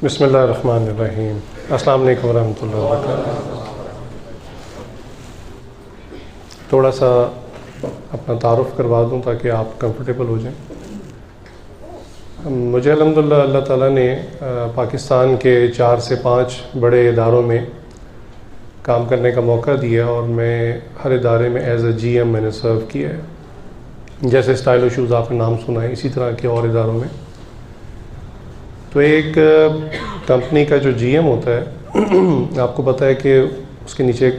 بسم اللہ الرحمن الرحیم. السلام علیکم ورحمۃ اللہ وبرکاتہ. تھوڑا سا اپنا تعارف کروا دوں تاکہ آپ کمفرٹیبل ہو جائیں. مجھے الحمدللہ اللہ تعالیٰ نے پاکستان کے 4 سے 5 بڑے اداروں میں کام کرنے کا موقع دیا اور میں ہر ادارے میں ایز اے جی ایم میں نے سرو کیا ہے. جیسے اسٹائل شوز آپ نے نام سنا ہے، اسی طرح کے اور اداروں میں. تو ایک کمپنی کا جو جی ایم ہوتا ہے آپ کو پتہ ہے کہ اس کے نیچے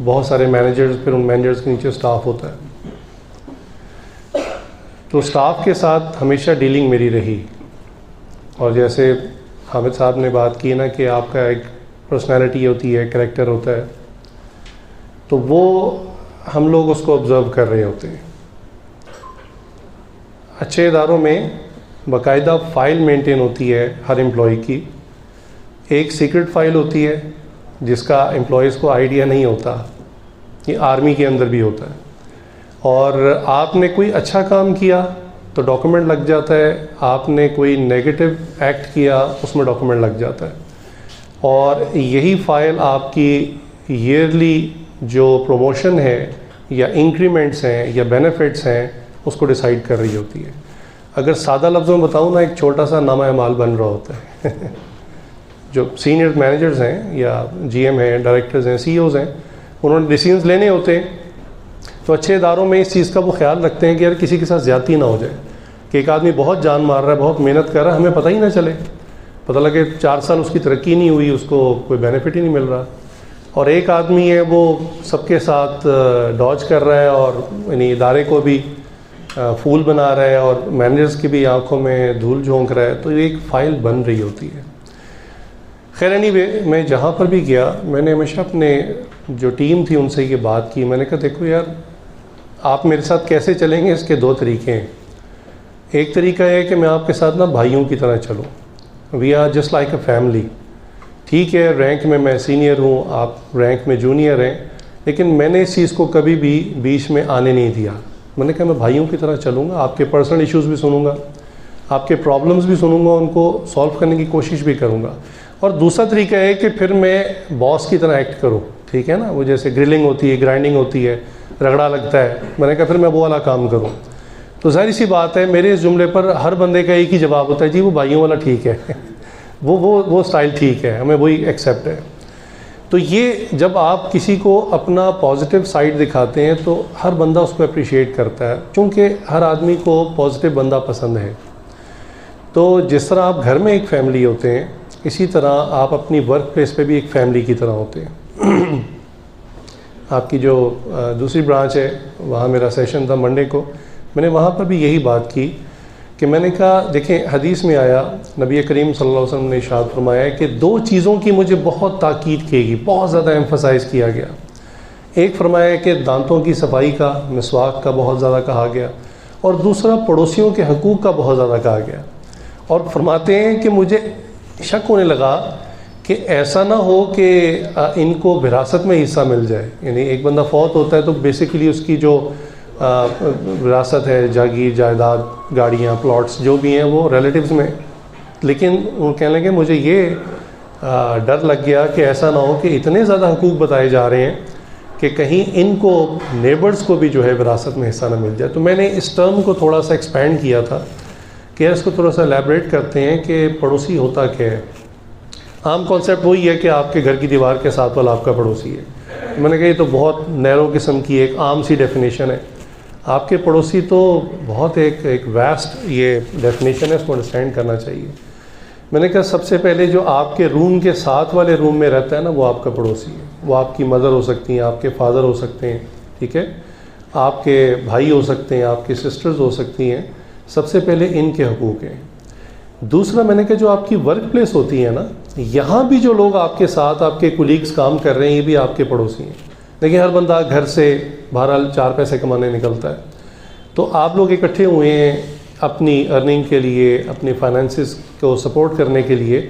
بہت سارے مینیجرز، پھر ان مینیجرز کے نیچے اسٹاف ہوتا ہے. تو اسٹاف کے ساتھ ہمیشہ ڈیلنگ میری رہی. اور جیسے حامد صاحب نے بات کی نا کہ آپ کا ایک پرسنالٹی ہوتی ہے، کریکٹر ہوتا ہے، تو وہ ہم لوگ اس کو آبزرو کر رہے ہوتے ہیں. اچھے اداروں میں باقاعدہ فائل مینٹین ہوتی ہے ہر امپلائی کی. ایک سیکرٹ فائل ہوتی ہے جس کا امپلائیز کو آئیڈیا نہیں ہوتا. یہ آرمی کے اندر بھی ہوتا ہے. اور آپ نے کوئی اچھا کام کیا تو ڈاکومنٹ لگ جاتا ہے، آپ نے کوئی نیگیٹو ایکٹ کیا اس میں ڈاکومنٹ لگ جاتا ہے. اور یہی فائل آپ کی ایئرلی جو پروموشن ہے یا انکریمنٹس ہیں یا بینیفٹس ہیں اس کو ڈیسائیڈ کر رہی ہوتی ہے. اگر سادہ لفظوں میں بتاؤں نا، ایک چھوٹا سا نامہ اعمال بن رہا ہوتا ہے. جو سینئر مینیجرز ہیں یا جی ایم ہیں، ڈائریکٹرز ہیں، سی اوز ہیں، انہوں نے ڈیسیژنز لینے ہوتے ہیں. تو اچھے اداروں میں اس چیز کا وہ خیال رکھتے ہیں کہ یار کسی کے ساتھ زیادتی نہ ہو جائے، کہ ایک آدمی بہت جان مار رہا ہے، بہت محنت کر رہا ہے، ہمیں پتہ ہی نہ چلے، پتہ لگے 4 سال اس کی ترقی نہیں ہوئی، اس کو کوئی بینیفٹ ہی نہیں مل رہا. اور ایک آدمی ہے وہ سب کے ساتھ ڈاج کر رہا ہے اور یعنی ادارے کو بھی پھول بنا رہا ہے اور مینیجرز کی بھی آنکھوں میں دھول جھونک رہا ہے. تو یہ ایک فائل بن رہی ہوتی ہے. خیر اینی وے، میں جہاں پر بھی گیا میں نے ہمیشہ اپنے جو ٹیم تھی ان سے یہ بات کی. میں نے کہا دیکھو یار، آپ میرے ساتھ کیسے چلیں گے، اس کے 2 طریقے ہیں. ایک طریقہ ہے کہ میں آپ کے ساتھ نا بھائیوں کی طرح چلوں. We are just like a family. ٹھیک ہے، رینک میں سینئر ہوں، آپ رینک میں جونیئر ہیں، لیکن میں نے اس چیز کو کبھی بھی بیچ میں آنے نہیں دیا. میں نے کہا میں بھائیوں کی طرح چلوں گا، آپ کے پرسنل ایشوز بھی سنوں گا، آپ کے پرابلمز بھی سنوں گا، ان کو سولو کرنے کی کوشش بھی کروں گا. اور دوسرا طریقہ ہے کہ پھر میں باس کی طرح ایکٹ کروں. ٹھیک ہے نا، وہ جیسے گرلنگ ہوتی ہے، گرائنڈنگ ہوتی ہے، رگڑا لگتا ہے. میں نے کہا پھر میں وہ والا کام کروں. تو ظاہر سی بات ہے میرے اس جملے پر ہر بندے کا ایک ہی جواب ہوتا ہے، جی وہ بھائیوں والا ٹھیک ہے. وہ سٹائل ٹھیک ہے، ہمیں وہی ایکسیپٹ ہے. تو یہ جب آپ کسی کو اپنا پازیٹیو سائڈ دکھاتے ہیں تو ہر بندہ اس کو اپریشیٹ کرتا ہے، چونکہ ہر آدمی کو پازیٹیو بندہ پسند ہے. تو جس طرح آپ گھر میں ایک فیملی ہوتے ہیں، اسی طرح آپ اپنی ورک پلیس پہ بھی ایک فیملی کی طرح ہوتے ہیں. آپ کی جو دوسری برانچ ہے وہاں میرا سیشن تھا منڈے کو، میں نے وہاں پر بھی یہی بات کی کہ میں نے کہا دیکھیں حدیث میں آیا، نبی کریم صلی اللہ علیہ وسلم نے ارشاد فرمایا ہے کہ 2 چیزوں کی مجھے بہت تاکید کی گئی، بہت زیادہ ایمفسائز کیا گیا. ایک فرمایا ہے کہ دانتوں کی صفائی کا، مسواک کا بہت زیادہ کہا گیا، اور دوسرا پڑوسیوں کے حقوق کا بہت زیادہ کہا گیا. اور فرماتے ہیں کہ مجھے شک ہونے لگا کہ ایسا نہ ہو کہ ان کو وراثت میں حصہ مل جائے. یعنی ایک بندہ فوت ہوتا ہے تو بیسیکلی اس کی جو وراثت ہے، جاگیر، جائیداد، گاڑیاں، پلاٹس جو بھی ہیں وہ ریلیٹیوز میں. لیکن وہ کہنے لگے مجھے یہ ڈر لگ گیا کہ ایسا نہ ہو کہ اتنے زیادہ حقوق بتائے جا رہے ہیں کہ کہیں ان کو نیبرز کو بھی جو ہے وراثت میں حصہ نہ مل جائے. تو میں نے اس ٹرم کو تھوڑا سا ایکسپینڈ کیا تھا کہ اس کو تھوڑا سا ایلیبریٹ کرتے ہیں کہ پڑوسی ہوتا کیا ہے. عام کانسیپٹ وہی ہے کہ آپ کے گھر کی دیوار کے ساتھ والا آپ کا پڑوسی ہے. میں نے کہا یہ تو بہت نیرو قسم کی ایک عام سی ڈیفینیشن ہے. آپ کے پڑوسی تو بہت ایک ویسٹ یہ ڈیفینیشن ہے، اس کو انڈرسٹینڈ کرنا چاہیے. میں نے کہا سب سے پہلے جو آپ کے روم کے ساتھ والے روم میں رہتا ہے نا، وہ آپ کا پڑوسی ہے. وہ آپ کی مدر ہو سکتی ہیں، آپ کے فادر ہو سکتے ہیں، ٹھیک ہے، آپ کے بھائی ہو سکتے ہیں، آپ کی سسٹرز ہو سکتی ہیں. سب سے پہلے ان کے حقوق ہیں. دوسرا میں نے کہا جو آپ کی ورک پلیس ہوتی ہے نا، یہاں بھی جو لوگ آپ کے ساتھ، آپ کے کولیگز کام کر رہے ہیں، یہ بھی آپ کے پڑوسی ہیں. دیکھیں ہر بندہ گھر سے بہرحال 4 پیسے کمانے نکلتا ہے، تو آپ لوگ اکٹھے ہوئے ہیں اپنی ارننگ کے لیے، اپنے فائنینسز کو سپورٹ کرنے کے لیے.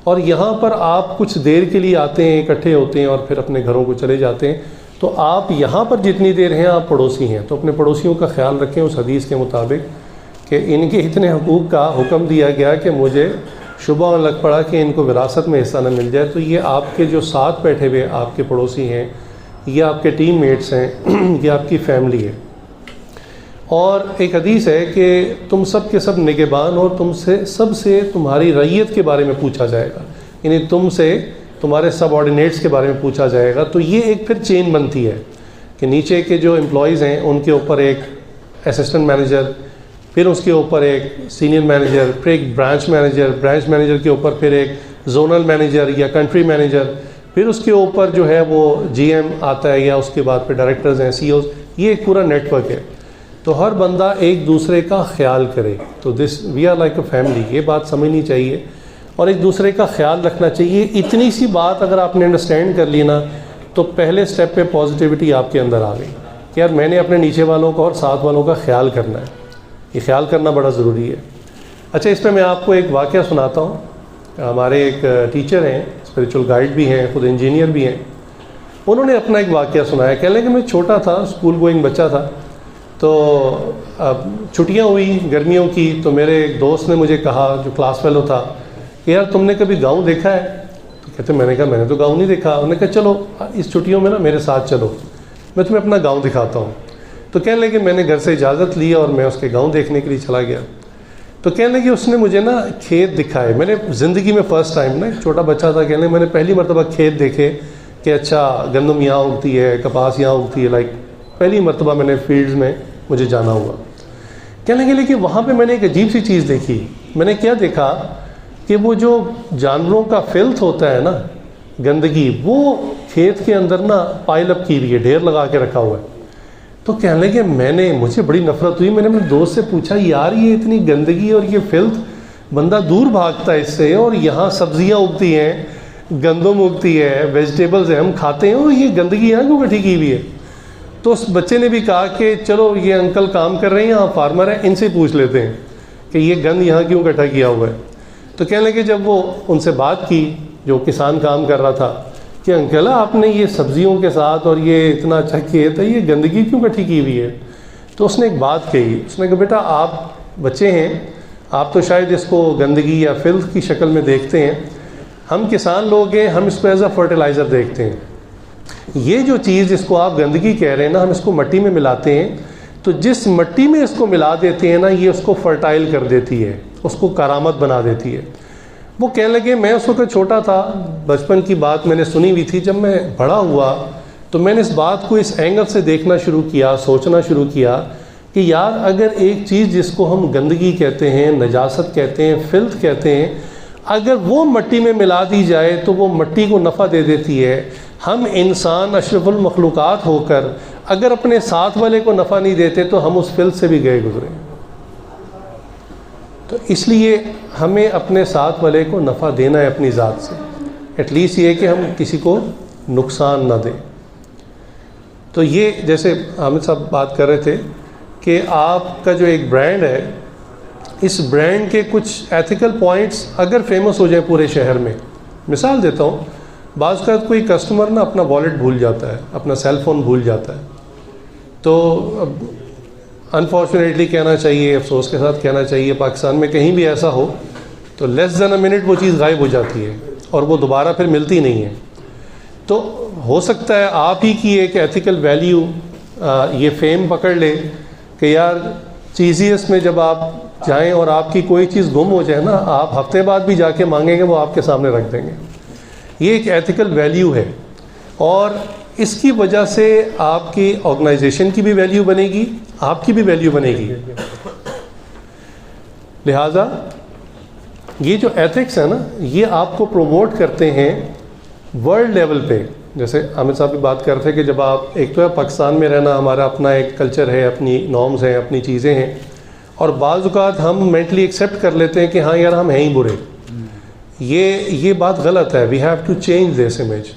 اور یہاں پر آپ کچھ دیر کے لیے آتے ہیں، اکٹھے ہوتے ہیں اور پھر اپنے گھروں کو چلے جاتے ہیں. تو آپ یہاں پر جتنی دیر ہیں آپ پڑوسی ہیں. تو اپنے پڑوسیوں کا خیال رکھیں اس حدیث کے مطابق کہ ان کے اتنے حقوق کا حکم دیا گیا کہ مجھے شبہ ہونے لگ پڑا کہ ان کو وراثت میں حصہ نہ مل جائے، تو یہ آپ کے جو ساتھ بیٹھے ہوئے آپ کے پڑوسی ہیں، یہ آپ کے ٹیم میٹس ہیں، یہ آپ کی فیملی ہے. اور ایک حدیث ہے کہ تم سب کے سب نگہبان، اور تم سے سب سے تمہاری رعیت کے بارے میں پوچھا جائے گا، یعنی تم سے تمہارے سب آرڈینیٹس کے بارے میں پوچھا جائے گا. تو یہ ایک پھر چین بنتی ہے کہ نیچے کے جو امپلائیز ہیں ان کے اوپر ایک اسسٹنٹ مینیجر، پھر اس کے اوپر ایک سینئر مینیجر، پھر ایک برانچ مینیجر کے اوپر پھر ایک زونل مینیجر یا کنٹری مینیجر، پھر اس کے اوپر جو ہے وہ جی ایم آتا ہے، یا اس کے بعد پھر ڈائریکٹرز ہیں، سی اوز. یہ ایک پورا نیٹ ورک ہے. تو ہر بندہ ایک دوسرے کا خیال کرے. تو we are like a family, یہ بات سمجھنی چاہیے اور ایک دوسرے کا خیال رکھنا چاہیے. اتنی سی بات اگر آپ نے انڈرسٹینڈ کر لی نا، تو پہلے سٹیپ پہ پازیٹیوٹی آپ کے اندر آ گئی کہ یار میں نے اپنے نیچے والوں کا اور ساتھ والوں کا خیال کرنا ہے. یہ خیال کرنا بڑا ضروری ہے. اچھا، اس پہ میں آپ کو ایک واقعہ سناتا ہوں. ہمارے ایک ٹیچر ہیں، اسپریچول گائیڈ بھی ہیں، خود انجینئر بھی ہیں. انہوں نے اپنا ایک واقعہ سنایا. کہہ لیں کہ میں چھوٹا تھا، اسکول گوئنگ بچہ تھا. تو اب چھٹیاں ہوئی گرمیوں کی، تو میرے ایک دوست نے مجھے کہا، جو کلاس فیلو تھا، کہ یار تم نے کبھی گاؤں دیکھا ہے؟ تو کہتے میں نے کہا میں نے تو گاؤں نہیں دیکھا. انہوں نے کہا چلو اس چھٹیوں میں نا میرے ساتھ چلو، میں تمہیں اپنا گاؤں دکھاتا ہوں. تو کہنے لگے میں نے گھر سے اجازت لی اور میں اس کے گاؤں دیکھنے کے لیے چلا گیا. تو کہنے لگے اس نے مجھے نا کھیت دکھائے. میں نے زندگی میں فرسٹ ٹائم نا، چھوٹا بچہ تھا، کہنے میں نے پہلی مرتبہ کھیت دیکھے کہ اچھا گندم یہاں اگتی ہے، کپاس یہاں اگتی ہے. لائک پہلی مرتبہ میں نے فیلڈز میں مجھے جانا ہوا. کہنے لگے لیکن وہاں پہ میں نے ایک عجیب سی چیز دیکھی. میں نے کیا دیکھا کہ وہ جو جانوروں کا فلتھ ہوتا ہے نا، گندگی، وہ کھیت کے اندر نا پائل اپ کی ہوئی ہے، ڈھیر لگا کے رکھا ہوا ہے. تو کہنے لگے مجھے بڑی نفرت ہوئی. میں نے اپنے دوست سے پوچھا یار یہ اتنی گندگی اور یہ فلتھ، بندہ دور بھاگتا ہے اس سے، اور یہاں سبزیاں اگتی ہیں، گندم اگتی ہے، ویجیٹیبلز ہیں، ہم کھاتے ہیں، اور یہ گندگی یہاں کیوں اکٹھی کی ہوئی ہے؟ تو اس بچے نے بھی کہا کہ چلو یہ انکل کام کر رہے ہیں یہاں، فارمر ہیں، ان سے پوچھ لیتے ہیں کہ یہ گند یہاں کیوں اکٹھا کیا ہوا ہے. تو کہنے لگے جب وہ ان سے بات کی، جو کسان کام کر رہا تھا، کہ انکل آپ نے یہ سبزیوں کے ساتھ اور یہ اتنا اچھا کھیت ہے، یہ گندگی کیوں اکٹھی کی ہوئی ہے؟ تو اس نے ایک بات کہی. اس نے کہا بیٹا آپ بچے ہیں، آپ تو شاید اس کو گندگی یا فلتھ کی شکل میں دیکھتے ہیں، ہم کسان لوگ ہیں، ہم اس کو ایز اے فرٹیلائزر دیکھتے ہیں. یہ جو چیز جس کو آپ گندگی کہہ رہے ہیں نا، ہم اس کو مٹی میں ملاتے ہیں، تو جس مٹی میں اس کو ملا دیتے ہیں نا، یہ اس کو فرٹائل کر دیتی ہے، اس کو کارآمد بنا دیتی ہے. وہ کہنے لگے میں اس وقت چھوٹا تھا، بچپن کی بات میں نے سنی ہوئی تھی. جب میں بڑا ہوا تو میں نے اس بات کو اس اینگل سے دیکھنا شروع کیا، سوچنا شروع کیا کہ یار اگر ایک چیز جس کو ہم گندگی کہتے ہیں، نجاست کہتے ہیں، فلتھ کہتے ہیں، اگر وہ مٹی میں ملا دی جائے تو وہ مٹی کو نفع دے دیتی ہے. ہم انسان اشرف المخلوقات ہو کر اگر اپنے ساتھ والے کو نفع نہیں دیتے تو ہم اس فلتھ سے بھی گئے گزرے. تو اس لیے ہمیں اپنے ساتھ والے کو نفع دینا ہے اپنی ذات سے، ایٹ لیسٹ یہ کہ ہم کسی کو نقصان نہ دیں. تو یہ جیسے حامد صاحب بات کر رہے تھے کہ آپ کا جو ایک برانڈ ہے، اس برانڈ کے کچھ ایتھیکل پوائنٹس اگر فیمس ہو جائیں پورے شہر میں. مثال دیتا ہوں، بعض اوقات کوئی کسٹمر نا اپنا والیٹ بھول جاتا ہے، اپنا سیل فون بھول جاتا ہے. تو انفارچونیٹلی کہنا چاہیے، افسوس کے ساتھ کہنا چاہیے، پاکستان میں کہیں بھی ایسا ہو تو لیس دین اے منٹ وہ چیز غائب ہو جاتی ہے اور وہ دوبارہ پھر ملتی نہیں ہے. تو ہو سکتا ہے آپ ہی کی ایک ایتھیکل ویلیو یہ فیم پکڑ لے کہ یار چیزیس میں جب آپ جائیں اور آپ کی کوئی چیز گم ہو جائے نا، آپ ہفتے بعد بھی جا کے مانگیں گے، وہ آپ کے سامنے رکھ دیں گے. یہ ایک ایتھیکل ویلیو ہے، اور اس کی وجہ سے آپ کی آرگنائزیشن کی بھی ویلیو بنے گی، آپ کی بھی ویلیو بنے گی. لہٰذا یہ جو ایتھکس ہے نا، یہ آپ کو پروموٹ کرتے ہیں ورلڈ لیول پہ. جیسے حامد صاحب بھی بات کر رہے تھے کہ جب آپ ایک تو ہے پاکستان میں رہنا، ہمارا اپنا ایک کلچر ہے، اپنی نارمز ہیں، اپنی چیزیں ہیں، اور بعض اوقات ہم مینٹلی ایکسیپٹ کر لیتے ہیں کہ ہاں یار ہم ہیں ہی برے. یہ بات غلط ہے. We have to change this image.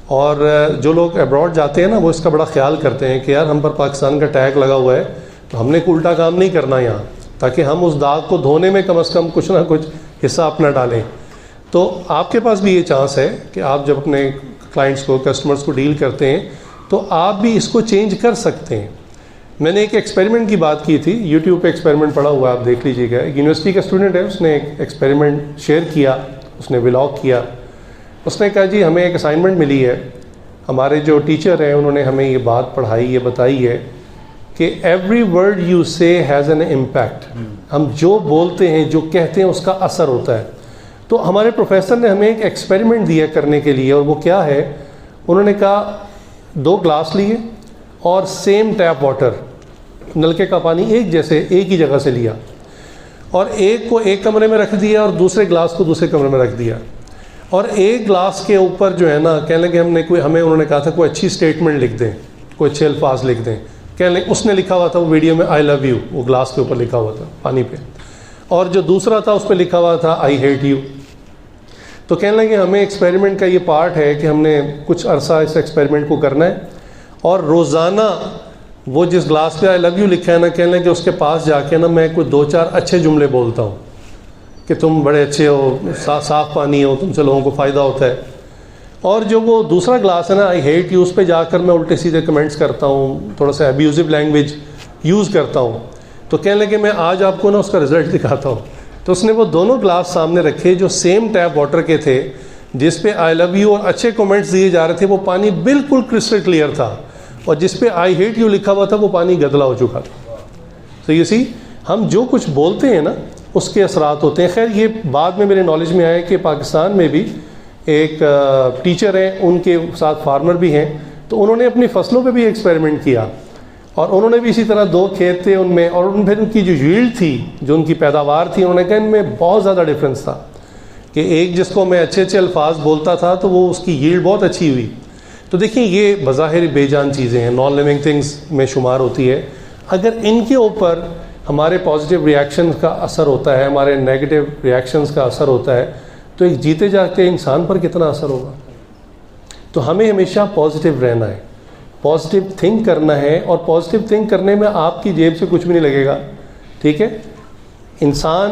اور جو لوگ ابراڈ جاتے ہیں نا، وہ اس کا بڑا خیال کرتے ہیں کہ یار ہم پر پاکستان کا ٹیگ لگا ہوا ہے، تو ہم نے کوئی الٹا کام نہیں کرنا یہاں، تاکہ ہم اس داغ کو دھونے میں کم از کم کچھ نہ کچھ حصہ اپنا ڈالیں. تو آپ کے پاس بھی یہ چانس ہے کہ آپ جب اپنے کلائنٹس کو، کسٹمرز کو ڈیل کرتے ہیں، تو آپ بھی اس کو چینج کر سکتے ہیں. میں نے ایک ایکسپیریمنٹ کی بات کی تھی, یوٹیوب پہ ایکسپیریمنٹ پڑا ہوا, آپ دیکھ لیجیے گا. ایک یونیورسٹی کا اسٹوڈنٹ ہے, اس نے ایک ایکسپیریمنٹ شیئر کیا, اس نے ولاگ کیا. اس نے کہا جی ہمیں ایک اسائنمنٹ ملی ہے, ہمارے جو ٹیچر ہیں انہوں نے ہمیں یہ بات پڑھائی, یہ بتائی ہے کہ ایوری ورڈ یو سے ہیز این امپیکٹ. ہم جو بولتے ہیں, جو کہتے ہیں, اس کا اثر ہوتا ہے. تو ہمارے پروفیسر نے ہمیں ایک ایکسپیریمنٹ دیا کرنے کے لیے, اور وہ کیا ہے, انہوں نے کہا 2 گلاس لیے اور سیم ٹیپ واٹر, نلکے کا پانی ایک جیسے ایک ہی جگہ سے لیا, اور ایک کو ایک کمرے میں رکھ دیا اور دوسرے گلاس کو دوسرے کمرے میں رکھ دیا, اور ایک گلاس کے اوپر جو ہے نا کہنے لگے ہمیں انہوں نے کہا تھا کوئی اچھی اسٹیٹمنٹ لکھ دیں, کوئی اچھے الفاظ لکھ دیں. کہنے لگے اس نے لکھا ہوا تھا وہ ویڈیو میں آئی لو یو, وہ گلاس کے اوپر لکھا ہوا تھا پانی پہ, اور جو دوسرا تھا اس پہ لکھا ہوا تھا آئی ہیٹ یو. تو کہنے لگے ہمیں ایکسپیریمنٹ کا یہ پارٹ ہے کہ ہم نے کچھ عرصہ اس ایکسپیریمنٹ کو کرنا ہے, اور روزانہ وہ جس گلاس پہ آئی لو یو لکھا ہے نا, کہنے لگے اس کے پاس جا کے نا میں کوئی 2-4 اچھے جملے بولتا ہوں کہ تم بڑے اچھے ہو, صاف پانی ہو, تم سے لوگوں کو فائدہ ہوتا ہے. اور جو وہ دوسرا گلاس ہے نا آئی ہیٹ یو, اس پہ جا کر میں الٹے سیدھے کمنٹس کرتا ہوں, تھوڑا سا ابیوزو لینگویج یوز کرتا ہوں. تو کہنے لگے میں آج آپ کو نا اس کا رزلٹ دکھاتا ہوں. تو اس نے وہ دونوں گلاس سامنے رکھے جو سیم ٹیپ واٹر کے تھے, جس پہ آئی لو یو اور اچھے کمنٹس دیے جا رہے تھے, وہ پانی بالکل کرسٹل کلیئر تھا, اور جس پہ آئی ہیٹ یو لکھا ہوا تھا وہ پانی گدلا ہو چکا تھا. تو یہ سی ہم جو کچھ بولتے ہیں نا اس کے اثرات ہوتے ہیں. خیر یہ بعد میں میرے نالج میں آیا کہ پاکستان میں بھی ایک ٹیچر ہیں, ان کے ساتھ فارمر بھی ہیں, تو انہوں نے اپنی فصلوں پہ بھی ایکسپیریمنٹ کیا, اور انہوں نے بھی اسی طرح 2 کھیت تھے ان میں, اور پھر ان کی جو ییلڈ تھی, جو ان کی پیداوار تھی, انہوں نے کہا ان میں بہت زیادہ ڈفرینس تھا کہ ایک جس کو میں اچھے الفاظ بولتا تھا تو وہ اس کی ییلڈ بہت اچھی ہوئی. تو دیکھیں یہ بظاہر بے جان چیزیں ہیں, نان لیونگ تھنگس میں شمار ہوتی ہے. اگر ان کے اوپر ہمارے پازیٹیو ریاکشنز کا اثر ہوتا ہے, ہمارے نیگیٹو ریاکشنز کا اثر ہوتا ہے, تو ایک جیتے جاگتے انسان پر کتنا اثر ہوگا. تو ہمیں ہمیشہ پازیٹیو رہنا ہے, پازیٹیو تھنک کرنا ہے, اور پازیٹیو تھنک کرنے میں آپ کی جیب سے کچھ بھی نہیں لگے گا. ٹھیک ہے, انسان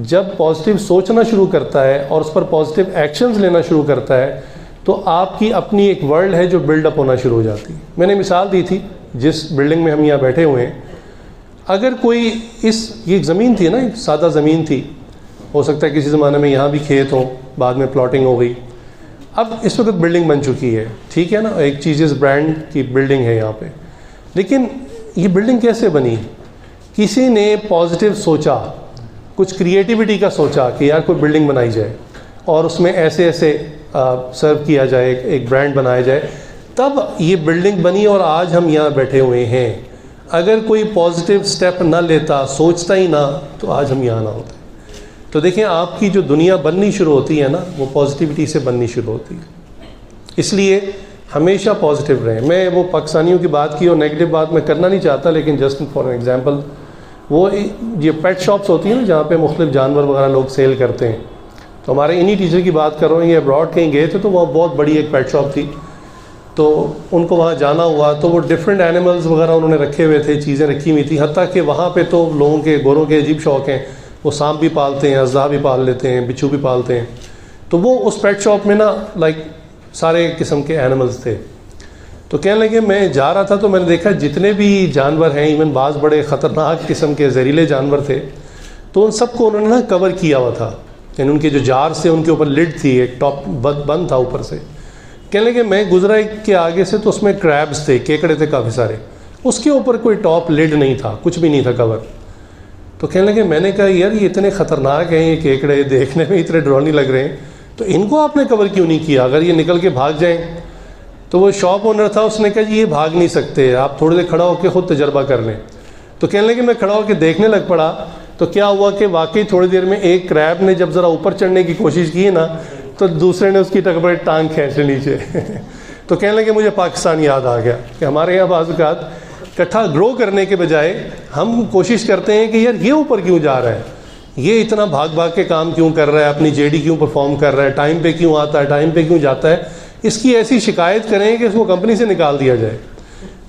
جب پازیٹیو سوچنا شروع کرتا ہے اور اس پر پازیٹیو ایکشنز لینا شروع کرتا ہے, تو آپ کی اپنی ایک ورلڈ ہے جو بلڈ اپ ہونا شروع ہو جاتی ہے. میں نے مثال دی تھی, جس بلڈنگ میں ہم یہاں بیٹھے ہوئے ہیں, اگر کوئی یہ ایک زمین تھی نا, ایک سادہ زمین تھی, ہو سکتا ہے کسی زمانے میں یہاں بھی کھیت ہوں, بعد میں پلاٹنگ ہو گئی, اب اس وقت بلڈنگ بن چکی ہے. ٹھیک ہے نا, ایک چیزز برانڈ کی بلڈنگ ہے یہاں پہ. لیکن یہ بلڈنگ کیسے بنی؟ کسی نے پازیٹیو سوچا, کچھ کریٹیوٹی کا سوچا کہ یار کوئی بلڈنگ بنائی جائے, اور اس میں ایسے سرو کیا جائے, ایک برانڈ بنایا جائے, تب یہ بلڈنگ بنی, اور آج ہم یہاں بیٹھے ہوئے ہیں. اگر کوئی پازیٹیو سٹیپ نہ لیتا, سوچتا ہی نہ, تو آج ہم یہاں نہ ہوتے. تو دیکھیں آپ کی جو دنیا بننی شروع ہوتی ہے نا, وہ پازیٹیوٹی سے بننی شروع ہوتی ہے. اس لیے ہمیشہ پازیٹیو رہیں. میں وہ پاکستانیوں کی بات کی اور نیگیٹو بات میں کرنا نہیں چاہتا, لیکن جسٹ فار ایگزامپل وہ یہ پیٹ شاپس ہوتی ہیں نا, جہاں پہ مختلف جانور وغیرہ لوگ سیل کرتے ہیں. تو ہمارے انہی ٹیچر کی بات کر رہا ہوں, یہ ابراڈ کہیں گئے تھے, تو وہ بہت بڑی ایک پیٹ شاپ تھی, تو ان کو وہاں جانا ہوا, تو وہ ڈفرینٹ اینیملز وغیرہ انہوں نے رکھے ہوئے تھے, چیزیں رکھی ہوئی تھیں. حتیٰ کہ وہاں پہ تو لوگوں کے, گوروں کے عجیب شوق ہیں, وہ سانپ بھی پالتے ہیں, اژدہا بھی پال لیتے ہیں, بچھو بھی پالتے ہیں. تو وہ اس پیٹ شاپ میں نا لائک سارے قسم کے اینیملز تھے. تو کہنے لگے میں جا رہا تھا تو میں نے دیکھا جتنے بھی جانور ہیں, ایون بعض بڑے خطرناک قسم کے زہریلے جانور تھے, تو ان سب کو انہوں نے نا کور کیا ہوا تھا. یعنی ان کے جو جارز تھے ان کے اوپر لڈ تھی, ایک ٹاپ بند تھا اوپر سے. کہنے لگے میں گزرا ایک کے آگے سے, تو اس میں کریبز تھے, کیکڑے تھے کافی سارے, اس کے اوپر کوئی ٹاپ لڈ نہیں تھا, کچھ بھی نہیں تھا کور. تو کہنے لگے میں نے کہا یار یہ اتنے خطرناک ہیں یہ کیکڑے, دیکھنے میں اتنے ڈراؤنی لگ رہے ہیں, تو ان کو آپ نے کور کیوں نہیں کیا؟ اگر یہ نکل کے بھاگ جائیں. تو وہ شاپ اونر تھا, اس نے کہا جی یہ بھاگ نہیں سکتے, آپ تھوڑی دیر کھڑا ہو کے خود تجربہ کر لیں. تو کہنے لگے میں کھڑا ہو کے دیکھنے لگ پڑا. تو کیا ہوا کہ واقعی تھوڑی دیر میں ایک کریب نے جب ذرا اوپر چڑھنے کی کوشش کی نا, تو دوسرے نے اس کی ٹکبر ٹانگ کھینچ لی نیچے. تو کہنے لگے مجھے پاکستان یاد آ گیا کہ ہمارے یہاں بعض اوقات اکٹھا گرو کرنے کے بجائے ہم کوشش کرتے ہیں کہ یار یہ اوپر کیوں جا رہا ہے, یہ اتنا بھاگ بھاگ کے کام کیوں کر رہا ہے, اپنی جے ڈی کیوں پرفارم کر رہا ہے, ٹائم پہ کیوں آتا ہے, ٹائم پہ کیوں جاتا ہے. اس کی ایسی شکایت کریں کہ اس کو کمپنی سے نکال دیا جائے.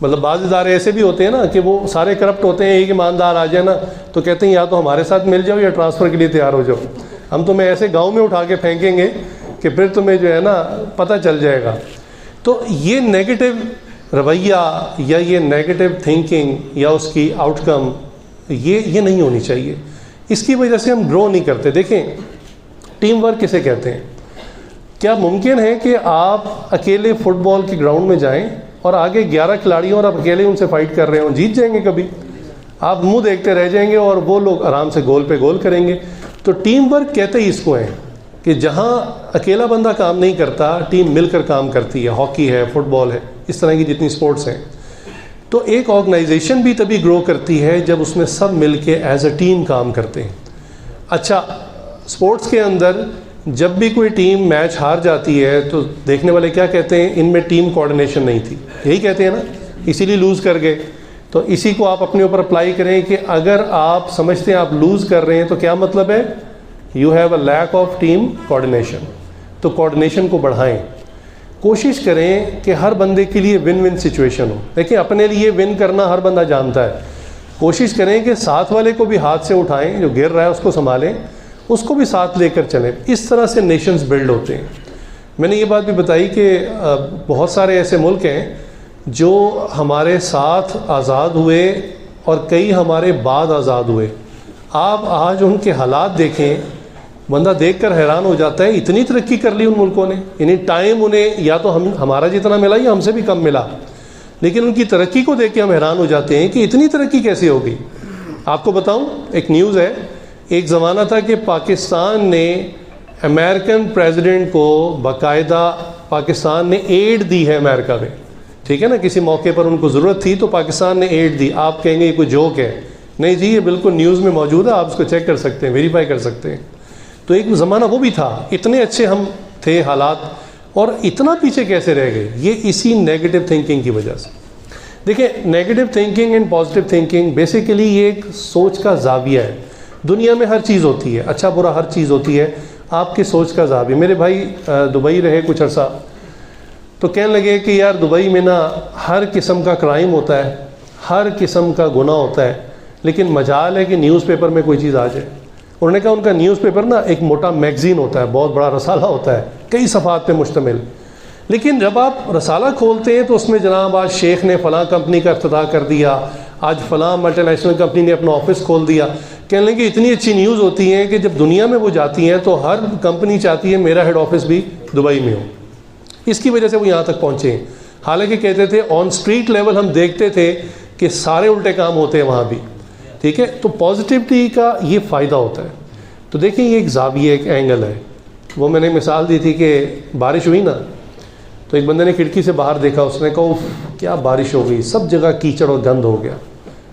مطلب بعض ادارے ایسے بھی ہوتے ہیں نا کہ وہ سارے کرپٹ ہوتے ہیں, ایک ایماندار آ جائے نا تو کہتے ہیں یا تو ہمارے ساتھ مل جاؤ یا ٹرانسفر کے لیے تیار ہو جاؤ, ہم تمہیں ایسے گاؤں میں اٹھا کے پھینکیں گے کہ پھر تمہیں جو ہے نا پتہ چل جائے گا. تو یہ نیگیٹو رویہ یا یہ نیگیٹو تھنکنگ یا اس کی آؤٹ کم یہ نہیں ہونی چاہیے. اس کی وجہ سے ہم گرو نہیں کرتے. دیکھیں ٹیم ورک کسے کہتے ہیں؟ کیا ممکن ہے کہ آپ اکیلے فٹ بال کے گراؤنڈ میں جائیں اور آگے 11 کھلاڑی ہوں اور آپ اکیلے ان سے فائٹ کر رہے ہوں؟ جیت جائیں گے کبھی؟ آپ منہ دیکھتے رہ جائیں گے اور وہ لوگ آرام سے گول پہ گول کریں گے. تو ٹیم ورک کہتے ہی اس کو ہیں کہ جہاں اکیلا بندہ کام نہیں کرتا، ٹیم مل کر کام کرتی ہے. ہاکی ہے، فٹ بال ہے، اس طرح کی جتنی سپورٹس ہیں. تو ایک آرگنائزیشن بھی تبھی گرو کرتی ہے جب اس میں سب مل کے ایز اے ٹیم کام کرتے ہیں. اچھا، سپورٹس کے اندر جب بھی کوئی ٹیم میچ ہار جاتی ہے تو دیکھنے والے کیا کہتے ہیں؟ ان میں ٹیم کوآرڈینیشن نہیں تھی. یہی کہتے ہیں نا، اسی لیے لوز کر گئے. تو اسی کو آپ اپنے اوپر اپلائی کریں کہ اگر آپ سمجھتے ہیں آپ لوز کر رہے ہیں تو کیا مطلب ہے؟ You have a lack of team coordination. تو کوآرڈینیشن کو بڑھائیں. کوشش کریں کہ ہر بندے کے لیے ون ون سچویشن ہو. دیکھیں اپنے لیے ون کرنا ہر بندہ جانتا ہے. کوشش کریں کہ ساتھ والے کو بھی ہاتھ سے اٹھائیں، جو گر رہا ہے اس کو سنبھالیں، اس کو بھی ساتھ لے کر چلیں. اس طرح سے نیشنز بلڈ ہوتے ہیں. میں نے یہ بات بھی بتائی کہ بہت سارے ایسے ملک ہیں جو ہمارے ساتھ آزاد ہوئے اور کئی ہمارے بعد آزاد ہوئے. آپ آج ان کے حالات دیکھیں، بندہ دیکھ کر حیران ہو جاتا ہے. اتنی ترقی کر لی ان ملکوں نے، یعنی ٹائم انہیں یا تو ہمارا جتنا ملا یا ہم سے بھی کم ملا، لیکن ان کی ترقی کو دیکھ کے ہم حیران ہو جاتے ہیں کہ اتنی ترقی کیسے ہو گئی. آپ کو بتاؤں، ایک نیوز ہے، ایک زمانہ تھا کہ پاکستان نے امریکن پریزیڈنٹ کو باقاعدہ پاکستان نے ایڈ دی ہے امریکہ میں. ٹھیک ہے نا، کسی موقع پر ان کو ضرورت تھی تو پاکستان نے ایڈ دی. آپ کہیں گے یہ کوئی جوک ہے. نہیں جی، یہ بالکل نیوز میں موجود ہے، آپ اس کو چیک کر سکتے ہیں، ویریفائی کر سکتے ہیں. تو ایک زمانہ وہ بھی تھا. اتنے اچھے ہم تھے حالات، اور اتنا پیچھے کیسے رہ گئے؟ یہ اسی نیگیٹو تھنکنگ کی وجہ سے. دیکھیں negative thinking and positive thinking basically یہ ایک سوچ کا زاویہ ہے. دنیا میں ہر چیز ہوتی ہے، اچھا برا ہر چیز ہوتی ہے. آپ کی سوچ کا زاویہ. میرے بھائی دبئی رہے کچھ عرصہ، تو کہنے لگے کہ یار دبئی میں نا ہر قسم کا کرائم ہوتا ہے، ہر قسم کا گناہ ہوتا ہے، لیکن مجال ہے کہ نیوز پیپر میں کوئی چیز آ جائے. انہوں نے کہا ان کا نیوز پیپر نا ایک موٹا میگزین ہوتا ہے، بہت بڑا رسالہ ہوتا ہے، کئی صفحات پہ مشتمل. لیکن جب آپ رسالہ کھولتے ہیں تو اس میں جناب آج شیخ نے فلاں کمپنی کا افتتاح کر دیا، آج فلاں ملٹی نیشنل کمپنی نے اپنا آفس کھول دیا. کہنے لگے اتنی اچھی نیوز ہوتی ہیں کہ جب دنیا میں وہ جاتی ہیں تو ہر کمپنی چاہتی ہے میرا ہیڈ آفس بھی دبئی میں ہو. اس کی وجہ سے وہ یہاں تک پہنچے ہیں. حالانکہ کہتے تھے آن اسٹریٹ لیول ہم دیکھتے تھے کہ سارے الٹے کام ہوتے ہیں وہاں بھی. ٹھیک ہے، تو پازیٹیوٹی کا یہ فائدہ ہوتا ہے. تو دیکھیں یہ ایک زاویہ، ایک اینگل ہے. وہ میں نے مثال دی تھی کہ بارش ہوئی نا، تو ایک بندے نے کھڑکی سے باہر دیکھا، اس نے کہا کیا بارش ہو گئی، سب جگہ کیچڑ اور گند ہو گیا.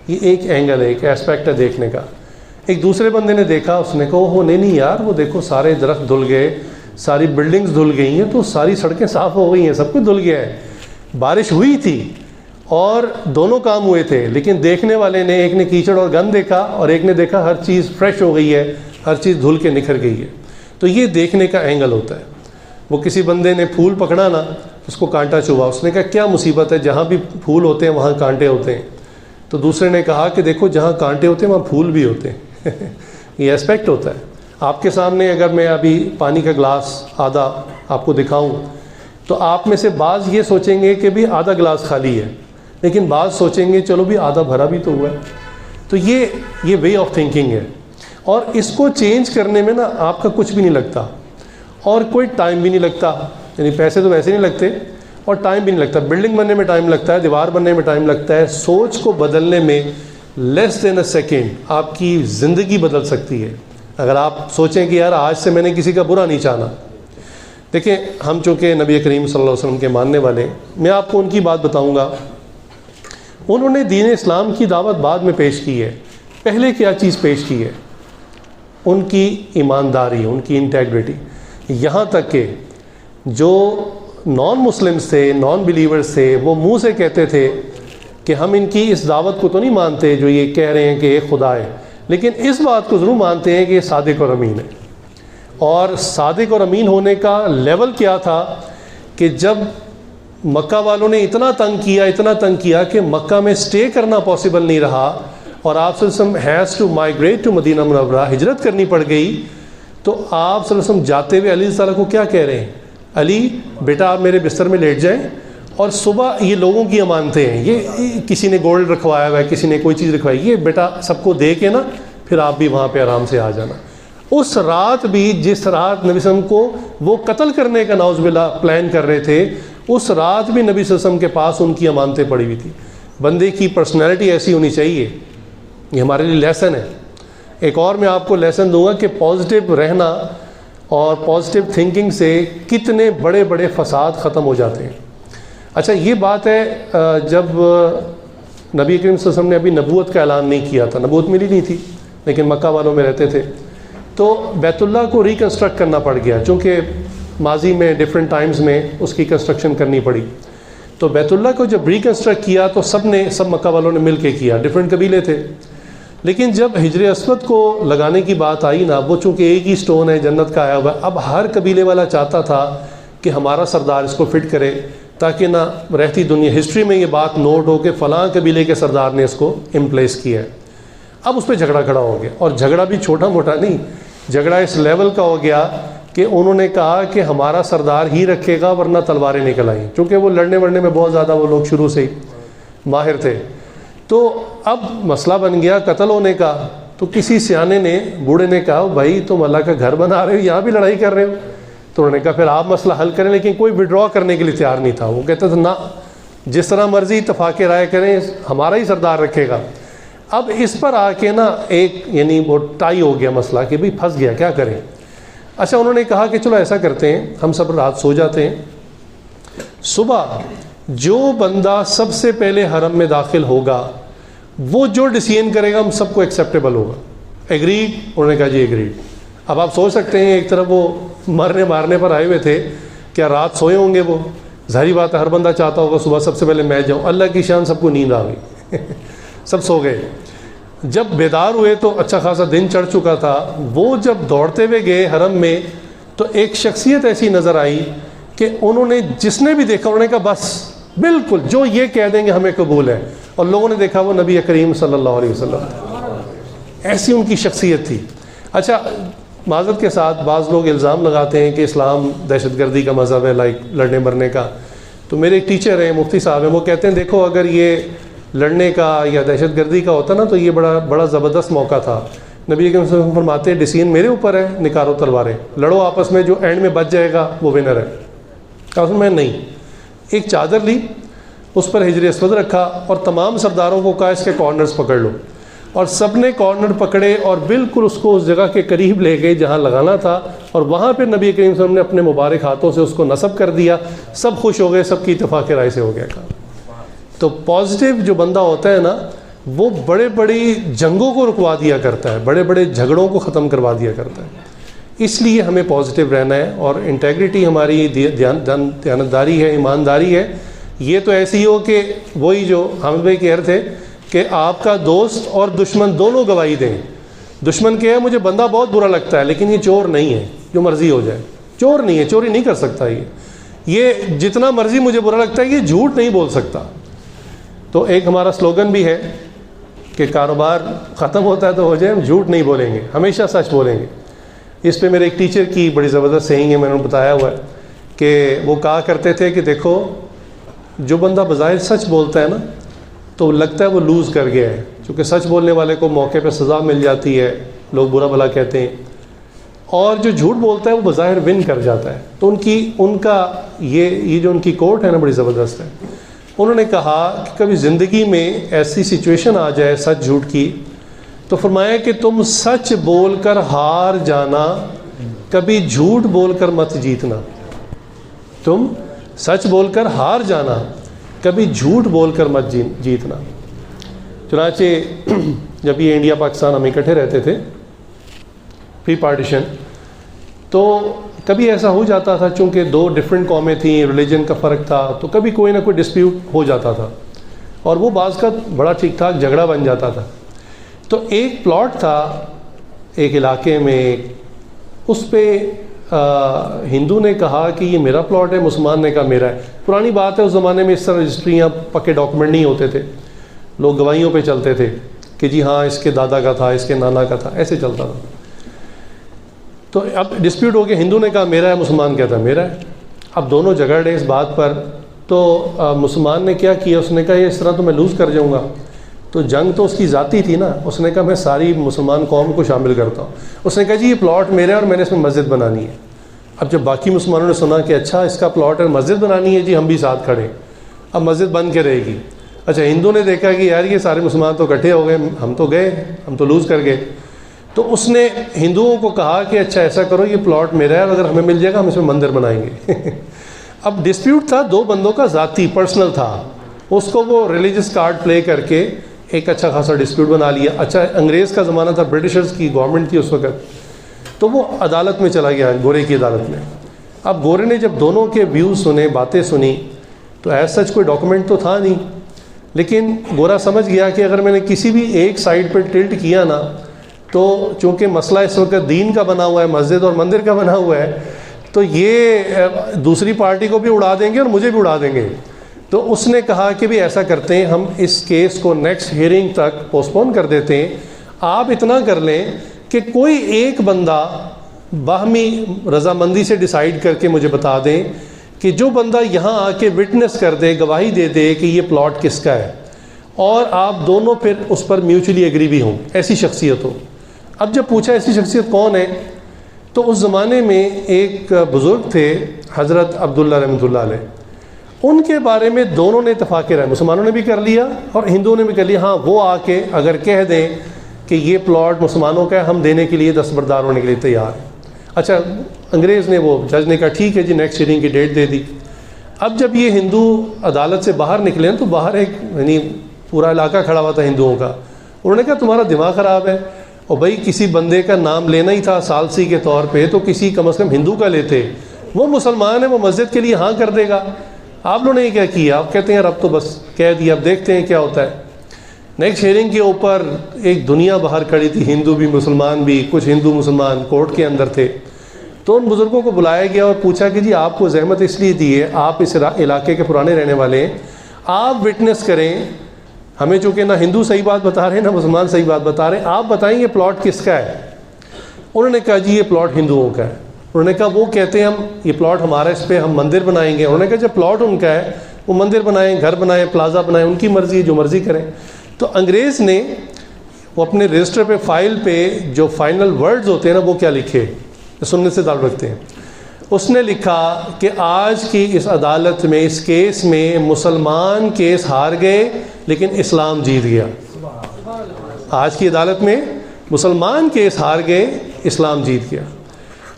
یہ ایک اینگل ہے، ایک ایسپیکٹ ہے دیکھنے کا. ایک دوسرے بندے نے دیکھا، اس نے کہا نہیں یار، وہ دیکھو سارے درخت دھل گئے، ساری بلڈنگز دھل گئی ہیں، تو ساری سڑکیں صاف ہو گئی ہیں، سب کچھ دھل گیا ہے. بارش ہوئی تھی اور دونوں کام ہوئے تھے، لیکن دیکھنے والے نے، ایک نے کیچڑ اور گند دیکھا اور ایک نے دیکھا ہر چیز فریش ہو گئی ہے، ہر چیز دھل کے نکھر گئی ہے. تو یہ دیکھنے کا اینگل ہوتا ہے. وہ کسی بندے نے پھول پکڑا نا، اس کو کانٹا چبھا، اس نے کہا کیا مصیبت ہے، جہاں بھی پھول ہوتے ہیں وہاں کانٹے ہوتے ہیں. تو دوسرے نے کہا کہ دیکھو جہاں کانٹے ہوتے ہیں وہاں پھول بھی ہوتے ہیں. یہ ایسپیکٹ ہوتا ہے. آپ کے سامنے اگر میں ابھی پانی کا گلاس آدھا آپ کو دکھاؤں تو آپ میں سے بعض یہ سوچیں گے کہ بھی آدھا گلاس خالی ہے، لیکن بعض سوچیں گے چلو بھی آدھا بھرا بھی تو ہوا ہے. تو یہ وے آف تھنکنگ ہے. اور اس کو چینج کرنے میں نا آپ کا کچھ بھی نہیں لگتا اور کوئی ٹائم بھی نہیں لگتا. یعنی پیسے تو ویسے نہیں لگتے اور ٹائم بھی نہیں لگتا. بلڈنگ بننے میں ٹائم لگتا ہے، دیوار بننے میں ٹائم لگتا ہے. سوچ کو بدلنے میں لیس دین اے سیکنڈ آپ کی زندگی بدل سکتی ہے. اگر آپ سوچیں کہ یار آج سے میں نے کسی کا برا نہیں چاہنا. دیکھیں ہم چونکہ نبی کریم صلی اللہ علیہ وسلم کے ماننے والے، میں آپ کو ان کی بات بتاؤں گا. انہوں نے دین اسلام کی دعوت بعد میں پیش کی ہے. پہلے کیا چیز پیش کی ہے؟ ان کی ایمانداری، ان کی انٹیگریٹی. یہاں تک کہ جو نان مسلمس تھے، نان بلیورز تھے، وہ منہ سے کہتے تھے کہ ہم ان کی اس دعوت کو تو نہیں مانتے جو یہ کہہ رہے ہیں کہ ایک خدا ہے، لیکن اس بات کو ضرور مانتے ہیں کہ یہ صادق اور امین ہے. اور صادق اور امین ہونے کا لیول کیا تھا کہ جب مکہ والوں نے اتنا تنگ کیا کہ مکہ میں سٹے کرنا پاسبل نہیں رہا اور آپ صلی اللہ علیہ وسلم ہیز ٹو مائیگریٹ ٹو مدینہ منورہ، ہجرت کرنی پڑ گئی. تو آپ صلی اللہ علیہ وسلم جاتے ہوئے علی تعالیٰ کو کیا کہہ رہے ہیں؟ علی بیٹا آپ میرے بستر میں لیٹ جائیں اور صبح یہ لوگوں کی امانتیں ہیں، یہ کسی نے گولڈ رکھوایا ہوا ہے، کسی نے کوئی چیز رکھوائی، یہ بیٹا سب کو دے کے نا پھر آپ بھی وہاں پہ آرام سے آ جانا۔ اس رات بھی جس رات نبی صلی اللہ علیہ وسلم کو وہ قتل کرنے کا نعوذ باللہ پلان کر رہے تھے، اس رات بھی نبی صلی اللہ علیہ وسلم کے پاس ان کی امانتیں پڑی ہوئی تھی۔ بندے کی پرسنالٹی ایسی ہونی چاہیے، یہ ہمارے لیے لیسن ہے۔ ایک اور میں آپ کو لیسن دوں گا کہ پازیٹیو رہنا اور پازیٹیو تھنکنگ سے کتنے بڑے بڑے فساد ختم ہو جاتے ہیں۔ اچھا یہ بات ہے، جب نبی کریم صلی اللہ علیہ وسلم نے ابھی نبوت کا اعلان نہیں کیا تھا، نبوت ملی نہیں تھی لیکن مکہ والوں میں رہتے تھے، تو بیت اللہ کو ریکنسٹرکٹ کرنا پڑ گیا، چونکہ ماضی میں ڈفرینٹ ٹائمز میں اس کی کنسٹرکشن کرنی پڑی۔ تو بیت اللہ کو جب ریکنسٹرکٹ کیا تو سب مکہ والوں نے مل کے کیا، ڈفرینٹ قبیلے تھے، لیکن جب حجر اسود کو لگانے کی بات آئی نا، وہ چونکہ ایک ہی سٹون ہے جنت کا آیا ہوا، اب ہر قبیلے والا چاہتا تھا کہ ہمارا سردار اس کو فٹ کرے، تاکہ نہ رہتی دنیا ہسٹری میں یہ بات نوٹ ہو کہ فلاں قبیلے کے سردار نے اس کو امپلیس کیا ہے۔ اب اس پہ جھگڑا کھڑا ہو گیا، اور جھگڑا بھی چھوٹا موٹا نہیں، جھگڑا اس لیول کا ہو گیا کہ انہوں نے کہا کہ ہمارا سردار ہی رکھے گا ورنہ تلواریں نکل آئیں، چونکہ وہ لڑنے ورنے میں بہت زیادہ وہ لوگ شروع سے ہی ماہر تھے۔ تو اب مسئلہ بن گیا قتل ہونے کا، تو کسی سیانے نے، بوڑھے نے کہا بھائی تم اللہ کا گھر بنا رہے ہو، یہاں بھی لڑائی کر رہے ہو؟ تو انہوں نے کہا پھر آپ مسئلہ حل کریں، لیکن کوئی وڈرا کرنے کے لیے تیار نہیں تھا۔ وہ کہتے تھے نہ، جس طرح مرضی اتفاق رائے کریں، ہمارا ہی سردار رکھے گا۔ اب اس پر آ کے نا ایک یعنی وہ ٹائی ہو گیا مسئلہ کہ بھئی پھنس گیا، کیا کریں؟ اچھا انہوں نے کہا کہ چلو ایسا کرتے ہیں، ہم سب رات سو جاتے ہیں، صبح جو بندہ سب سے پہلے حرم میں داخل ہوگا وہ جو ڈیسیژن کرے گا ہم سب کو ایکسیپٹیبل ہوگا۔ ایگریڈ؟ انہوں نے کہا جی ایگریڈ۔ اب آپ سوچ سکتے ہیں ایک طرف وہ مرنے مارنے پر آئے ہوئے تھے، کیا رات سوئے ہوں گے وہ؟ ظاہری بات ہے ہر بندہ چاہتا ہوگا صبح سب سے پہلے میں جاؤں۔ اللہ کی شان، سب کو نیند آ گئی سب سو گئے۔ جب بیدار ہوئے تو اچھا خاصا دن چڑھ چکا تھا، وہ جب دوڑتے ہوئے گئے حرم میں تو ایک شخصیت ایسی نظر آئی کہ انہوں نے، جس نے بھی دیکھا انہوں نے کہا بس بالکل جو یہ کہہ دیں گے ہمیں قبول ہے، اور لوگوں نے دیکھا وہ نبی کریم صلی اللہ علیہ وسلم، ایسی ان کی شخصیت تھی۔ اچھا معذرت کے ساتھ بعض لوگ الزام لگاتے ہیں کہ اسلام دہشت گردی کا مذہب ہے، لائک لڑنے مرنے کا۔ تو میرے ایک ٹیچر ہیں، مفتی صاحب ہیں، وہ کہتے ہیں دیکھو اگر یہ لڑنے کا یا دہشت گردی کا ہوتا نا تو یہ بڑا زبردست موقع تھا۔ نبی کریم صلی اللہ علیہ وسلم فرماتے ہیں ڈیسیژن میرے اوپر ہے، نکالو تلواریں، لڑو آپس میں، جو اینڈ میں بچ جائے گا وہ ونر ہے۔ کہا میں نہیں، ایک چادر لی، اس پر حجر اسود رکھا اور تمام سرداروں کو کہا اس کے کارنرز پکڑ لو، اور سب نے کارنر پکڑے اور بالکل اس کو اس جگہ کے قریب لے گئے جہاں لگانا تھا، اور وہاں پہ نبی کریم صلی اللہ علیہ وسلم نے اپنے مبارک ہاتھوں سے اس کو نصب کر دیا۔ سب خوش ہو گئے، سب کی اتفاق رائے سے ہو گیا کام۔ تو پازیٹیو جو بندہ ہوتا ہے نا، وہ بڑے بڑی جنگوں کو رکوا دیا کرتا ہے، بڑے بڑے جھگڑوں کو ختم کروا دیا کرتا ہے۔ اس لیے ہمیں پازیٹیو رہنا ہے، اور انٹیگریٹی ہماری دیانتداری ہے، ایمانداری ہے۔ یہ تو ایسی ہو کہ وہی جو حامد بھائی کہہ رہے تھے کہ آپ کا دوست اور دشمن دونوں گواہی دیں۔ دشمن کیا ہے، مجھے بندہ بہت برا لگتا ہے لیکن یہ چور نہیں ہے، جو مرضی ہو جائے، چور نہیں ہے، چوری نہیں کر سکتا، یہ جتنا مرضی مجھے برا لگتا ہے یہ جھوٹ نہیں بول سکتا۔ تو ایک ہمارا سلوگن بھی ہے کہ کاروبار ختم ہوتا ہے تو ہو جائے، ہم جھوٹ نہیں بولیں گے، ہمیشہ سچ بولیں گے۔ اس پہ میرے ایک ٹیچر کی بڑی زبردست سیئنگ ہے، میں نے بتایا ہوا ہے کہ وہ کہا کرتے تھے کہ دیکھو جو بندہ بظاہر سچ بولتا ہے نا تو لگتا ہے وہ لوز کر گیا ہے، چونکہ سچ بولنے والے کو موقع پہ سزا مل جاتی ہے، لوگ برا بھلا کہتے ہیں، اور جو جھوٹ بولتا ہے وہ بظاہر ون کر جاتا ہے۔ تو ان کا یہ جو ان کی کوٹ ہے نا بڑی زبردست ہے۔ انہوں نے کہا کہ کبھی زندگی میں ایسی سچویشن آ جائے سچ جھوٹ کی، تو فرمایا کہ تم سچ بول کر ہار جانا، کبھی جھوٹ بول کر مت جیتنا۔ تم سچ بول کر ہار جانا، کبھی جھوٹ بول کر مت جیتنا۔ چنانچہ جب یہ انڈیا پاکستان ہم اکٹھے رہتے تھے پری پارٹیشن، تو کبھی ایسا ہو جاتا تھا، چونکہ دو ڈفرینٹ قومیں تھیں، ریلیجن کا فرق تھا، تو کبھی کوئی نہ کوئی ڈسپیوٹ ہو جاتا تھا، اور وہ بعض کا بڑا ٹھیک ٹھاک جھگڑا بن جاتا تھا۔ تو ایک پلاٹ تھا ایک علاقے میں، اس پہ ہندو نے کہا کہ یہ میرا پلاٹ ہے، مسلمان نے کہا میرا ہے۔ پرانی بات ہے، اس زمانے میں اس طرح رجسٹریاں پکے ڈاکومنٹ نہیں ہوتے تھے، لوگ گواہیوں پہ چلتے تھے کہ جی ہاں اس کے دادا کا تھا، اس کے نانا کا تھا، ایسے چلتا تھا۔ تو اب ڈسپیوٹ ہو کے ہندو نے کہا میرا ہے، مسلمان کہتا ہے میرا ہے۔ اب دونوں جھگڑ رہے اس بات پر، تو مسلمان نے کیا کیا، اس نے کہا یہ اس طرح تو میں لوز کر جاؤں گا. تو جنگ تو اس کی ذاتی تھی نا. اس نے کہا میں ساری مسلمان قوم کو شامل کرتا ہوں. اس نے کہا جی یہ پلاٹ میرا ہے اور میں نے اس میں مسجد بنانی ہے. اب جب باقی مسلمانوں نے سنا کہ اچھا اس کا پلاٹ ہے مسجد بنانی ہے، جی ہم بھی ساتھ کھڑے، اب مسجد بن کے رہے گی. اچھا ہندو نے دیکھا کہ یار یہ سارے مسلمان تو اکٹھے ہو گئے، ہم تو گئے، ہم تو لوز کر گئے. تو اس نے ہندوؤں کو کہا کہ اچھا ایسا کرو یہ پلاٹ میرا ہے اور اگر ہمیں مل جائے گا ہم اس میں مندر بنائیں گے. اب ڈسپیوٹ تھا دو بندوں کا، ذاتی پرسنل تھا. اس کو وہ ریلیجس کارڈ پلے کر کے ایک اچھا خاصا ڈسپیوٹ بنا لیا. اچھا انگریز کا زمانہ تھا، برٹشرز کی گورنمنٹ تھی اس وقت، تو وہ عدالت میں چلا گیا، گورے کی عدالت میں. اب گورے نے جب دونوں کے ویوز سنے، باتیں سنی، تو ایز سچ کوئی ڈاکومنٹ تو تھا نہیں، لیکن گورا سمجھ گیا کہ اگر میں نے کسی بھی ایک سائڈ پہ ٹلٹ کیا نا، تو چونکہ مسئلہ اس وقت دین کا بنا ہوا ہے، مسجد اور مندر کا بنا ہوا ہے، تو یہ دوسری پارٹی کو بھی اڑا دیں گے اور مجھے بھی اڑا دیں گے. تو اس نے کہا کہ بھی ایسا کرتے ہیں، ہم اس کیس کو نیکسٹ ہیئرنگ تک پوسٹ پون کر دیتے ہیں. آپ اتنا کر لیں کہ کوئی ایک بندہ باہمی رضامندی سے ڈیسائیڈ کر کے مجھے بتا دیں کہ جو بندہ یہاں آ کے وٹنس کر دے، گواہی دے دے کہ یہ پلاٹ کس کا ہے، اور آپ دونوں پھر اس پر میوچولی ایگری بھی ہوں، ایسی شخصیت ہو. اب جب پوچھا ایسی شخصیت کون ہے، تو اس زمانے میں ایک بزرگ تھے حضرت عبداللہ رحمۃ اللہ علیہ. ان کے بارے میں دونوں نے اتفاق رائے، مسلمانوں نے بھی کر لیا اور ہندوؤں نے بھی کر لیا. ہاں وہ آ کے اگر کہہ دیں کہ یہ پلاٹ مسلمانوں کا ہے، ہم دینے کے لیے دستبردار ہونے کے لیے تیار ہیں. اچھا انگریز نے، وہ جج نے کہا ٹھیک ہے جی، نیکسٹ ہیئرنگ کی ڈیٹ دے دی. اب جب یہ ہندو عدالت سے باہر نکلے تو باہر ایک یعنی پورا علاقہ کھڑا ہوا تھا ہندوؤں کا. انہوں نے کہا تمہارا دماغ خراب ہے، اور بھائی کسی بندے کا نام لینا ہی تھا ثالثی کے طور پہ، تو کسی کم از کم ہندو کا لیتے. وہ مسلمان ہے، وہ مسجد کے لیے ہاں کر دے گا. آپ لوگوں نے کیا کیا؟ آپ کہتے ہیں یار اب تو بس کہہ دیا، اب دیکھتے ہیں کیا ہوتا ہے. نیکسٹ ہیئرنگ کے اوپر ایک دنیا باہر کھڑی تھی، ہندو بھی مسلمان بھی، کچھ ہندو مسلمان کورٹ کے اندر تھے. تو ان بزرگوں کو بلایا گیا اور پوچھا کہ جی آپ کو زحمت اس لیے دی ہے، آپ اس علاقے کے پرانے رہنے والے ہیں، آپ وٹنس کریں. ہمیں چونکہ نہ ہندو صحیح بات بتا رہے ہیں نہ مسلمان صحیح بات بتا رہے ہیں، آپ بتائیں یہ پلاٹ کس کا ہے. انہوں نے کہا جی یہ پلاٹ ہندوؤں کا ہے. انہوں نے کہا وہ کہتے ہیں ہم یہ پلاٹ ہمارا، اس پہ ہم مندر بنائیں گے. انہوں نے کہا جب پلاٹ ان کا ہے وہ مندر بنائیں، گھر بنائیں، پلازا بنائیں، ان کی مرضی، جو مرضی کریں. تو انگریز نے وہ اپنے رجسٹر پہ، فائل پہ جو فائنل ورڈز ہوتے ہیں نا، وہ کیا لکھے، سننے سے تعلق رکھتے ہیں. اس نے لکھا کہ آج کی اس عدالت میں، اس کیس میں مسلمان کیس ہار گئے لیکن اسلام جیت گیا. آج کی عدالت میں مسلمان کیس ہار گئے، اسلام جیت گیا.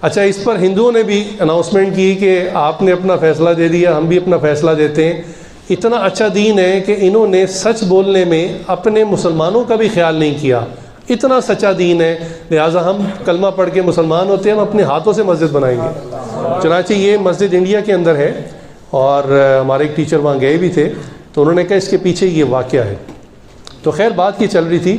اچھا اس پر ہندوؤں نے بھی اناؤنسمنٹ کی کہ آپ نے اپنا فیصلہ دے دیا، ہم بھی اپنا فیصلہ دیتے ہیں. اتنا اچھا دین ہے کہ انہوں نے سچ بولنے میں اپنے مسلمانوں کا بھی خیال نہیں کیا. اتنا سچا دین ہے، لہٰذا ہم کلمہ پڑھ کے مسلمان ہوتے ہیں، ہم اپنے ہاتھوں سے مسجد بنائیں گے. چنانچہ یہ مسجد انڈیا کے اندر ہے، اور ہمارے ایک ٹیچر وہاں گئے بھی تھے، تو انہوں نے کہا اس کے پیچھے یہ واقعہ ہے. تو خیر بات یہ چل رہی تھی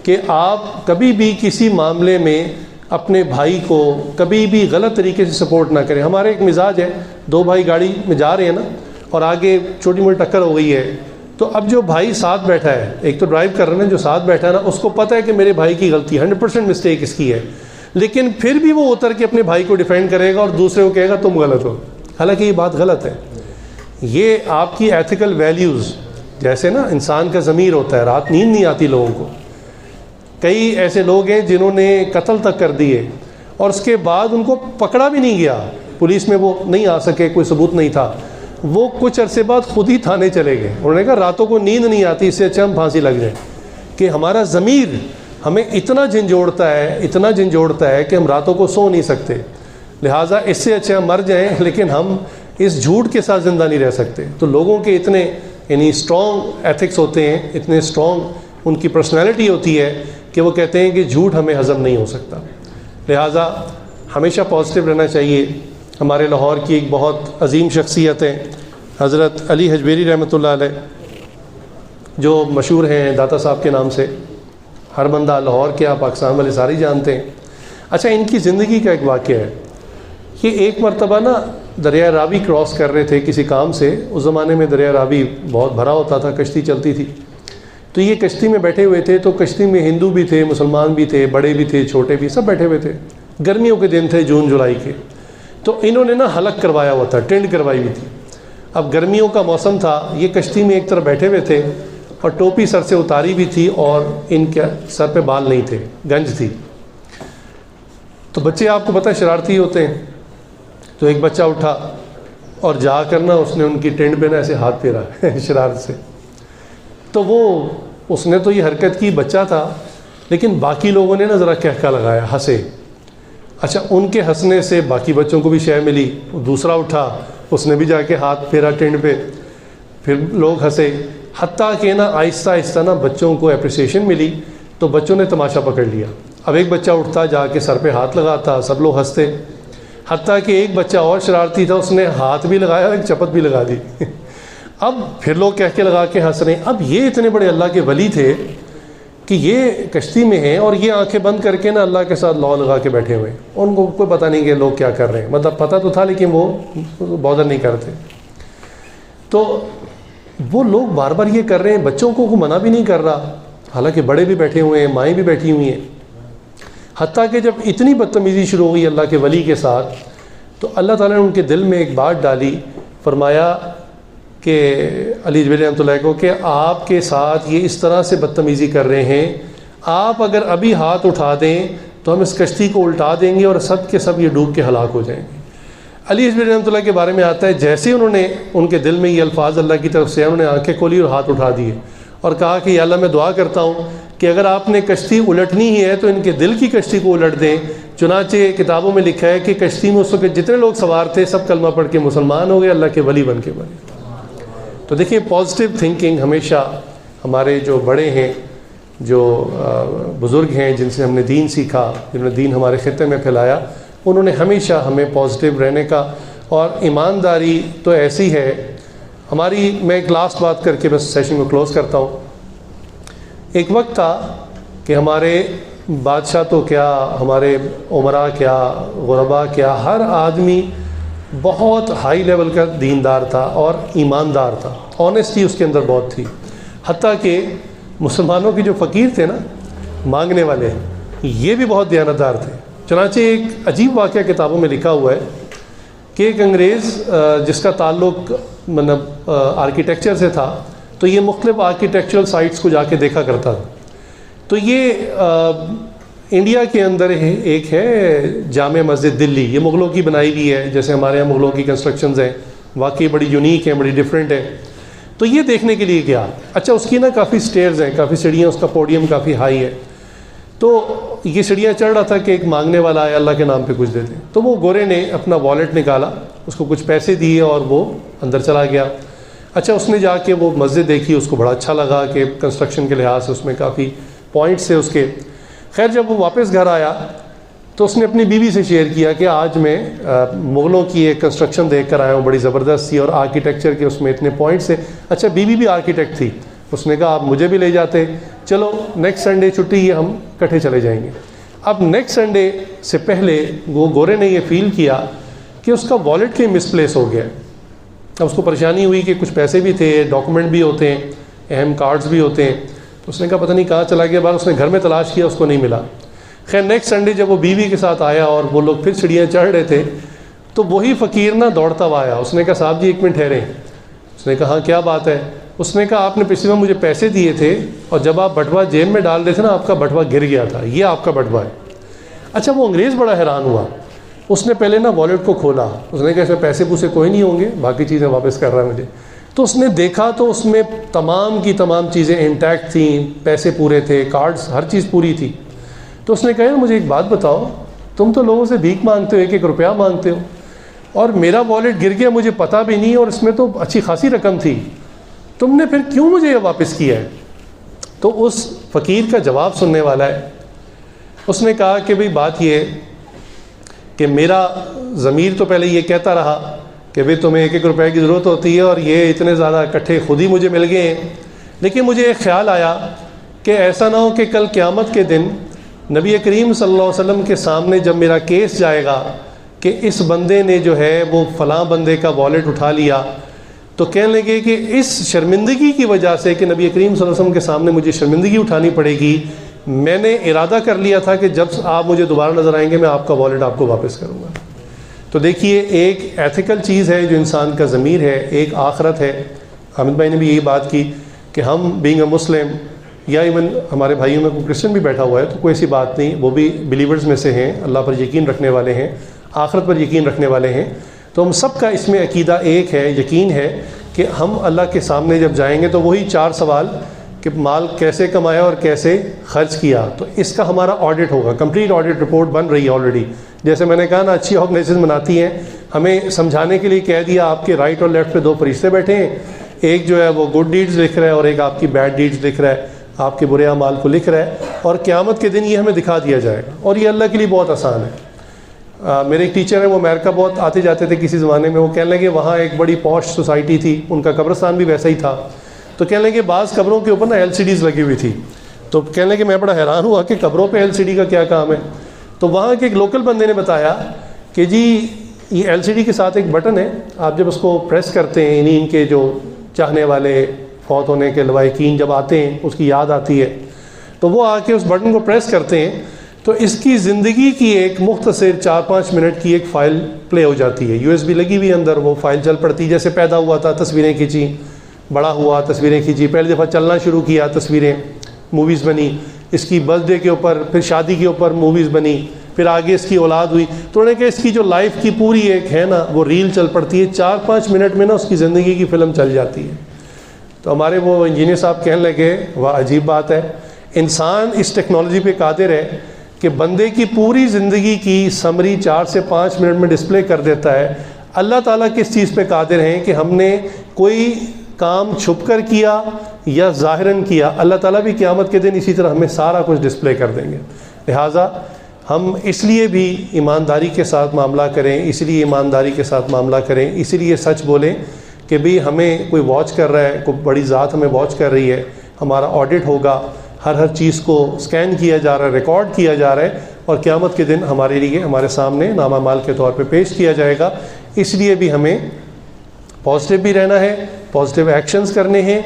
کہ آپ کبھی بھی کسی معاملے میں اپنے بھائی کو کبھی بھی غلط طریقے سے سپورٹ نہ کریں. ہمارے ایک مزاج ہے، دو بھائی گاڑی میں جا رہے ہیں نا، اور آگے چھوٹی موٹی ٹکر ہو گئی ہے، تو اب جو بھائی ساتھ بیٹھا ہے، ایک تو ڈرائیو کر رہے ہیں، جو ساتھ بیٹھا ہے نا، اس کو پتہ ہے کہ میرے بھائی کی غلطی 100% مسٹیک اس کی ہے، لیکن پھر بھی وہ اتر کے اپنے بھائی کو ڈیفینڈ کرے گا اور دوسرے کو کہے گا تم غلط ہو. حالانکہ یہ بات غلط ہے. یہ آپ کی ایتھیکل ویلیوز، جیسے نا انسان کا ضمیر ہوتا ہے، رات نیند نہیں آتی لوگوں کو. کئی ایسے لوگ ہیں جنہوں نے قتل تک کر دیے اور اس کے بعد ان کو پکڑا بھی نہیں گیا، پولیس میں وہ نہیں آ سکے، کوئی ثبوت نہیں تھا. وہ کچھ عرصے بعد خود ہی تھانے چلے گئے. انہوں نے کہا راتوں کو نیند نہیں آتی، اس سے اچھا ہم پھانسی لگ جائیں. کہ ہمارا ضمیر ہمیں اتنا جھنجھوڑتا ہے کہ ہم راتوں کو سو نہیں سکتے، لہٰذا اس سے اچھا ہم مر جائیں، لیکن ہم اس جھوٹ کے ساتھ زندہ نہیں رہ سکتے. تو لوگوں کے اتنے یعنی اسٹرانگ ایتھکس ہوتے ہیں، اتنے اسٹرانگ ان کی پرسنالٹی ہوتی ہے کہ وہ کہتے ہیں کہ جھوٹ ہمیں ہضم نہیں ہو سکتا. لہٰذا ہمیشہ پازیٹیو رہنا چاہیے. ہمارے لاہور کی ایک بہت عظیم شخصیت ہے حضرت علی حجویری رحمۃ اللہ علیہ، جو مشہور ہیں داتا صاحب کے نام سے. ہر بندہ لاہور کے، پاکستان والے سارے جانتے ہیں. اچھا ان کی زندگی کا ایک واقعہ ہے. یہ ایک مرتبہ نا دریا راوی کراس کر رہے تھے کسی کام سے. اس زمانے میں دریا راوی بہت بھرا ہوتا تھا، کشتی چلتی تھی. تو یہ کشتی میں بیٹھے ہوئے تھے، تو کشتی میں ہندو بھی تھے، مسلمان بھی تھے، بڑے بھی تھے، چھوٹے بھی، سب بیٹھے ہوئے تھے. گرمیوں کے دن تھے، جون جولائی کے. تو انہوں نے نا حلق کروایا ہوا تھا، ٹینٹ کروائی ہوئی تھی. اب گرمیوں کا موسم تھا، یہ کشتی میں ایک طرف بیٹھے ہوئے تھے اور ٹوپی سر سے اتاری بھی تھی اور ان کے سر پہ بال نہیں تھے، گنج تھی. تو بچے آپ کو پتہ ہے شرارتی ہوتے ہیں. تو ایک بچہ اٹھا اور جا کر نا اس نے ان کی ٹینٹ پہ نا ایسے ہاتھ پھیرا شرارت سے. تو اس نے تو یہ حرکت کی، بچہ تھا، لیکن باقی لوگوں نے نا ذرا کہکا لگایا، ہنسے. اچھا ان کے ہنسنے سے باقی بچوں کو بھی شے ملی. دوسرا اٹھا، اس نے بھی جا کے ہاتھ پھیرا ٹینٹ پہ، پھر لوگ ہنسے. حتیٰ کہ نا آہستہ آہستہ نا بچوں کو اپریسیشن ملی تو بچوں نے تماشا پکڑ لیا. اب ایک بچہ اٹھتا، جا کے سر پہ ہاتھ لگاتا، سب لوگ ہنستے. حتیٰ کہ ایک بچہ اور شرارتی تھا، اس نے ہاتھ بھی لگایا اور ایک چپت بھی لگا دی. اب پھر لوگ کہہ کے لگا کے ہنس رہے ہیں. اب یہ اتنے بڑے اللہ کے ولی تھے کہ یہ کشتی میں ہیں اور یہ آنکھیں بند کر کے نا اللہ کے ساتھ لاؤ لگا کے بیٹھے ہوئے. ان کو کوئی پتہ نہیں کہ لوگ کیا کر رہے ہیں، مطلب پتہ تو تھا لیکن وہ بادر نہیں کرتے. تو وہ لوگ بار بار یہ کر رہے ہیں، بچوں کو منع بھی نہیں کر رہا، حالانکہ بڑے بھی بیٹھے ہوئے ہیں، مائیں بھی بیٹھی ہوئی ہیں. حتیٰ کہ جب اتنی بدتمیزی شروع ہوئی اللہ کے ولی کے ساتھ تو اللہ تعالیٰ نے ان کے دل میں ایک بات ڈالی. فرمایا کہ علی جبیلی رحمۃ اللہ کو کہ آپ کے ساتھ یہ اس طرح سے بدتمیزی کر رہے ہیں، آپ اگر ابھی ہاتھ اٹھا دیں تو ہم اس کشتی کو الٹا دیں گے اور سب کے سب یہ ڈوب کے ہلاک ہو جائیں گے. علی جبیلی رحمۃ اللہ کے بارے میں آتا ہے جیسے انہوں نے ان کے دل میں یہ الفاظ اللہ کی طرف سے انہوں نے آنکھیں کھولی اور ہاتھ اٹھا دیے اور کہا کہ یا اللہ میں دعا کرتا ہوں کہ اگر آپ نے کشتی الٹنی ہی ہے تو ان کے دل کی کشتی کو الٹ دیں. چنانچہ کتابوں میں لکھا ہے کہ کشتی میں اس وقت جتنے لوگ سوار تھے سب کلمہ پڑھ کے مسلمان ہو گئے، اللہ کے ولی بن کے بنے. تو دیکھیں پازیٹیو تھنکنگ ہمیشہ ہمارے جو بڑے ہیں، جو بزرگ ہیں جن سے ہم نے دین سیکھا، جنہوں نے دین ہمارے خطے میں پھیلایا، انہوں نے ہمیشہ ہمیں پازیٹیو رہنے کا. اور ایمانداری تو ایسی ہے ہماری. میں ایک لاسٹ بات کر کے بس سیشن کو کلوز کرتا ہوں. ایک وقت تھا کہ ہمارے بادشاہ تو کیا، ہمارے عمراء کیا، غربا کیا، ہر آدمی بہت ہائی لیول کا دیندار تھا اور ایماندار تھا، آنیسٹی اس کے اندر بہت تھی. حتیٰ کہ مسلمانوں کے جو فقیر تھے نا، مانگنے والے، یہ بھی بہت دیانتدار تھے. چنانچہ ایک عجیب واقعہ کتابوں میں لکھا ہوا ہے کہ ایک انگریز جس کا تعلق مطلب آرکیٹیکچر سے تھا، تو یہ مختلف آرکیٹیکچرل سائٹس کو جا کے دیکھا کرتا تھا. تو یہ انڈیا کے اندر ایک ہے جامع مسجد دلی، یہ مغلوں کی بنائی ہوئی ہے، جیسے ہمارے یہاں مغلوں کی کنسٹرکشنز ہیں، واقعی بڑی یونیک ہیں، بڑی ڈیفرنٹ ہے. تو یہ دیکھنے کے لیے گیا. اچھا اس کی نا کافی سٹیئرز ہیں، کافی سیڑھیاں، اس کا پوڈیم کافی ہائی ہے. تو یہ سیڑھیاں چڑھ رہا تھا کہ ایک مانگنے والا آیا اللہ کے نام پہ کچھ دیتے. تو وہ گورے نے اپنا والیٹ نکالا، اس کو کچھ پیسے دیے اور وہ اندر چلا گیا. اچھا اس نے جا کے وہ مسجد دیکھی، اس کو بڑا اچھا لگا کہ کنسٹرکشن کے لحاظ سے اس میں کافی پوائنٹس تھے اس کے. خیر جب وہ واپس گھر آیا تو اس نے اپنی بیوی سے شیئر کیا کہ آج میں مغلوں کی ایک کنسٹرکشن دیکھ کر آیا ہوں، بڑی زبردست تھی اور آرکیٹیکچر کے اس میں اتنے پوائنٹس تھے. اچھا بیوی بھی آرکیٹیکٹ تھی. اس نے کہا آپ مجھے بھی لے جاتے، چلو نیکسٹ سنڈے چھٹی ہے، ہم کٹھے چلے جائیں گے. اب نیکسٹ سنڈے سے پہلے وہ گورے نے یہ فیل کیا کہ اس کا والیٹ کہیں مس پلیس ہو گیا. اب اس کو پریشانی ہوئی کہ کچھ پیسے بھی تھے، ڈاکومنٹ بھی ہوتے ہیں، اہم کارڈز بھی ہوتے ہیں. تو اس نے کہا پتہ نہیں کہاں چلا گیا. بعد اس نے گھر میں تلاش کیا، اس کو نہیں ملا. خیر نیکسٹ سنڈے جب وہ بیوی کے ساتھ آیا اور وہ لوگ پھر سیڑھیاں چڑھ رہے تھے تو وہی فقیر نا دوڑتا ہوا آیا. اس نے کہا صاحب جی ایک منٹ ٹھہریں. اس نے کہا ہاں کیا بات ہے. اس نے کہا آپ نے پچھلی بار مجھے پیسے دیے تھے اور جب آپ بٹوا جیب میں ڈال رہے تھے نا آپ کا بٹوا گر گیا تھا، یہ آپ کا بٹوا ہے. اچھا وہ انگریز بڑا حیران ہوا. اس نے پہلے نا والیٹ کو کھولا. اس نے کہا اس میں پیسے پوسے کوئی نہیں ہوں گے، باقی چیزیں واپس کر رہا ہے مجھے. تو اس نے دیکھا تو اس میں تمام کی تمام چیزیں انٹیکٹ تھیں، پیسے پورے تھے، کارڈز، ہر چیز پوری تھی. تو اس نے کہا مجھے ایک بات بتاؤ، تم تو لوگوں سے بھیک مانگتے ہو، ایک ایک روپیہ مانگتے ہو، اور میرا والیٹ گر گیا مجھے پتہ بھی نہیں اور اس میں تو اچھی خاصی رقم تھی، تم نے پھر کیوں مجھے یہ واپس کیا ہے؟ تو اس فقیر کا جواب سننے والا ہے. اس نے کہا کہ بھئی بات یہ ہے کہ میرا ضمیر تو پہلے یہ کہتا رہا کہ بھئی تمہیں ایک ایک روپے کی ضرورت ہوتی ہے اور یہ اتنے زیادہ اکٹھے خود ہی مجھے مل گئے ہیں. لیکن مجھے ایک خیال آیا کہ ایسا نہ ہو کہ کل قیامت کے دن نبی کریم صلی اللہ علیہ وسلم کے سامنے جب میرا کیس جائے گا کہ اس بندے نے جو ہے وہ فلاں بندے کا والیٹ اٹھا لیا، تو کہنے لگے کہ اس شرمندگی کی وجہ سے کہ نبی کریم صلی اللہ علیہ وسلم کے سامنے مجھے شرمندگی اٹھانی پڑے گی، میں نے ارادہ کر لیا تھا کہ جب آپ مجھے دوبارہ نظر آئیں گے میں آپ کا والیٹ آپ کو واپس کروں گا. تو دیکھیے ایک ایتھیکل چیز ہے جو انسان کا ضمیر ہے، ایک آخرت ہے. حامد بھائی نے بھی یہی بات کی کہ ہم بینگ اے مسلم، یا ایون ہمارے بھائیوں میں کوئی کرسچن بھی بیٹھا ہوا ہے تو کوئی ایسی بات نہیں، وہ بھی بلیورز میں سے ہیں، اللہ پر یقین رکھنے والے ہیں، آخرت پر یقین رکھنے والے ہیں. تو ہم سب کا اس میں عقیدہ ایک ہے، یقین ہے کہ ہم اللہ کے سامنے جب جائیں گے تو وہی 4 سوال کہ مال کیسے کمایا اور کیسے خرچ کیا، تو اس کا ہمارا آڈٹ ہوگا. کمپلیٹ آڈٹ رپورٹ بن رہی ہے آلریڈی. جیسے میں نے کہا نا، اچھی آرگنائزیشن بناتی ہیں، ہمیں سمجھانے کے لیے کہہ دیا آپ کے رائٹ اور لیفٹ پہ 2 فرشتے بیٹھے ہیں، ایک جو ہے وہ گڈ ڈیڈز لکھ رہا ہے اور ایک آپ کی بیڈ ڈیڈز لکھ رہا ہے، آپ کے برے اعمال کو لکھ رہا ہے، اور قیامت کے دن یہ ہمیں دکھا دیا جائے گا. اور یہ اللہ کے لیے بہت آسان ہے. میرے ایک ٹیچر ہیں، وہ امریکہ بہت آتے جاتے تھے کسی زمانے میں. وہ کہنے لگے وہاں ایک بڑی پوش سوسائٹی تھی، ان کا قبرستان بھی ویسا ہی تھا. تو کہنے لگے بعض قبروں کے اوپر نا LCDs لگی ہوئی تھی. تو کہنے لگے میں بڑا حیران ہوا کہ قبروں پہ LCD کا کیا کام ہے. تو وہاں کے ایک لوکل بندے نے بتایا کہ جی یہ LCD کے ساتھ ایک بٹن ہے، آپ جب اس کو پریس کرتے ہیں، یعنی ان کے جو چاہنے والے فوت ہونے کے لوائقین جب آتے ہیں اس کی یاد آتی ہے تو وہ آ کے اس بٹن کو پریس کرتے ہیں تو اس کی زندگی کی ایک مختصر 4-5 منٹ کی ایک فائل پلے ہو جاتی ہے. USB لگی ہوئی اندر، وہ فائل چل پڑتی. جیسے پیدا ہوا تھا تصویریں کھینچی، بڑا ہوا تصویریں کھینچی، پہلی دفعہ چلنا شروع کیا تصویریں، موویز بنی. اس کی برتھ ڈے کے اوپر، پھر شادی کے اوپر موویز بنی، پھر آگے اس کی اولاد ہوئی. تو انہوں نے کہا اس کی جو لائف کی پوری ایک ہے نا وہ ریل چل پڑتی ہے. 4-5 منٹ میں نا اس کی زندگی کی فلم چل جاتی ہے. تو ہمارے وہ انجینئر صاحب کہنے لگے وہ عجیب بات ہے، انسان اس ٹیکنالوجی پہ قادر ہے کہ بندے کی پوری زندگی کی سمری 4 سے 5 منٹ میں ڈسپلے کر دیتا ہے. اللہ تعالیٰ کس چیز پہ قادر ہیں کہ ہم نے کوئی کام چھپ کر کیا یا ظاہراً کیا، اللہ تعالیٰ بھی قیامت کے دن اسی طرح ہمیں سارا کچھ ڈسپلے کر دیں گے. لہٰذا ہم اس لیے بھی ایمانداری کے ساتھ معاملہ کریں، اس لیے ایمانداری کے ساتھ معاملہ کریں، اسی لیے سچ بولیں کہ بھی ہمیں کوئی واچ کر رہا ہے، کوئی بڑی ذات ہمیں واچ کر رہی ہے. ہمارا آڈٹ ہوگا، ہر چیز کو سکین کیا جا رہا ہے، ریکارڈ کیا جا رہا ہے، اور قیامت کے دن ہمارے لیے ہمارے سامنے نامہ مال کے طور پہ پیش کیا جائے گا. اس لیے بھی ہمیں پازیٹیو بھی رہنا ہے، پازیٹیو ایکشنز کرنے ہیں،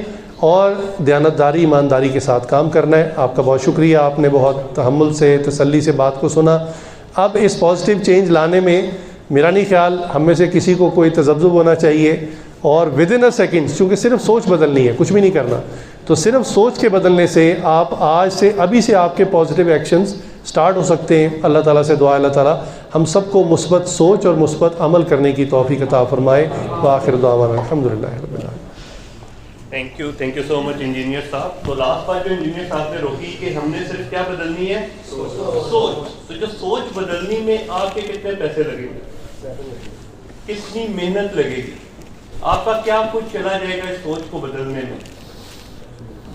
اور دیانتداری ایمانداری کے ساتھ کام کرنا ہے. آپ کا بہت شکریہ، آپ نے بہت تحمل سے تسلی سے بات کو سنا. اب اس پازیٹیو چینج لانے میں میرا نہیں خیال ہم میں سے کسی کو کوئی تذبذب ہونا چاہیے، اور ود ان اے سیکنڈ، چونکہ صرف سوچ بدلنی ہے، کچھ بھی نہیں کرنا. تو صرف سوچ کے بدلنے سے آپ آج سے ابھی سے آپ کے پازیٹیو ایکشنز سٹارٹ ہو سکتے ہیں. اللہ تعالیٰ سے دعا اللہ تعالیٰ ہم سب کو مثبت سوچ اور مثبت عمل کرنے کی توفیق عطا فرمائے. وآخر دعوانا الحمدللہ رب العالمین. Thank you so much engineer صاحب. تو لاسٹ بات جو انجینئر صاحب نے روکی کہ ہم نے صرف کیا بدلنی ہے؟ سوچ. تو جو سوچ بدلنی میں آپ کے کتنے پیسے لگیں گے، کتنی محنت لگے گی، آپ کا کیا کچھ چلا جائے گا اس سوچ کو بدلنے میں؟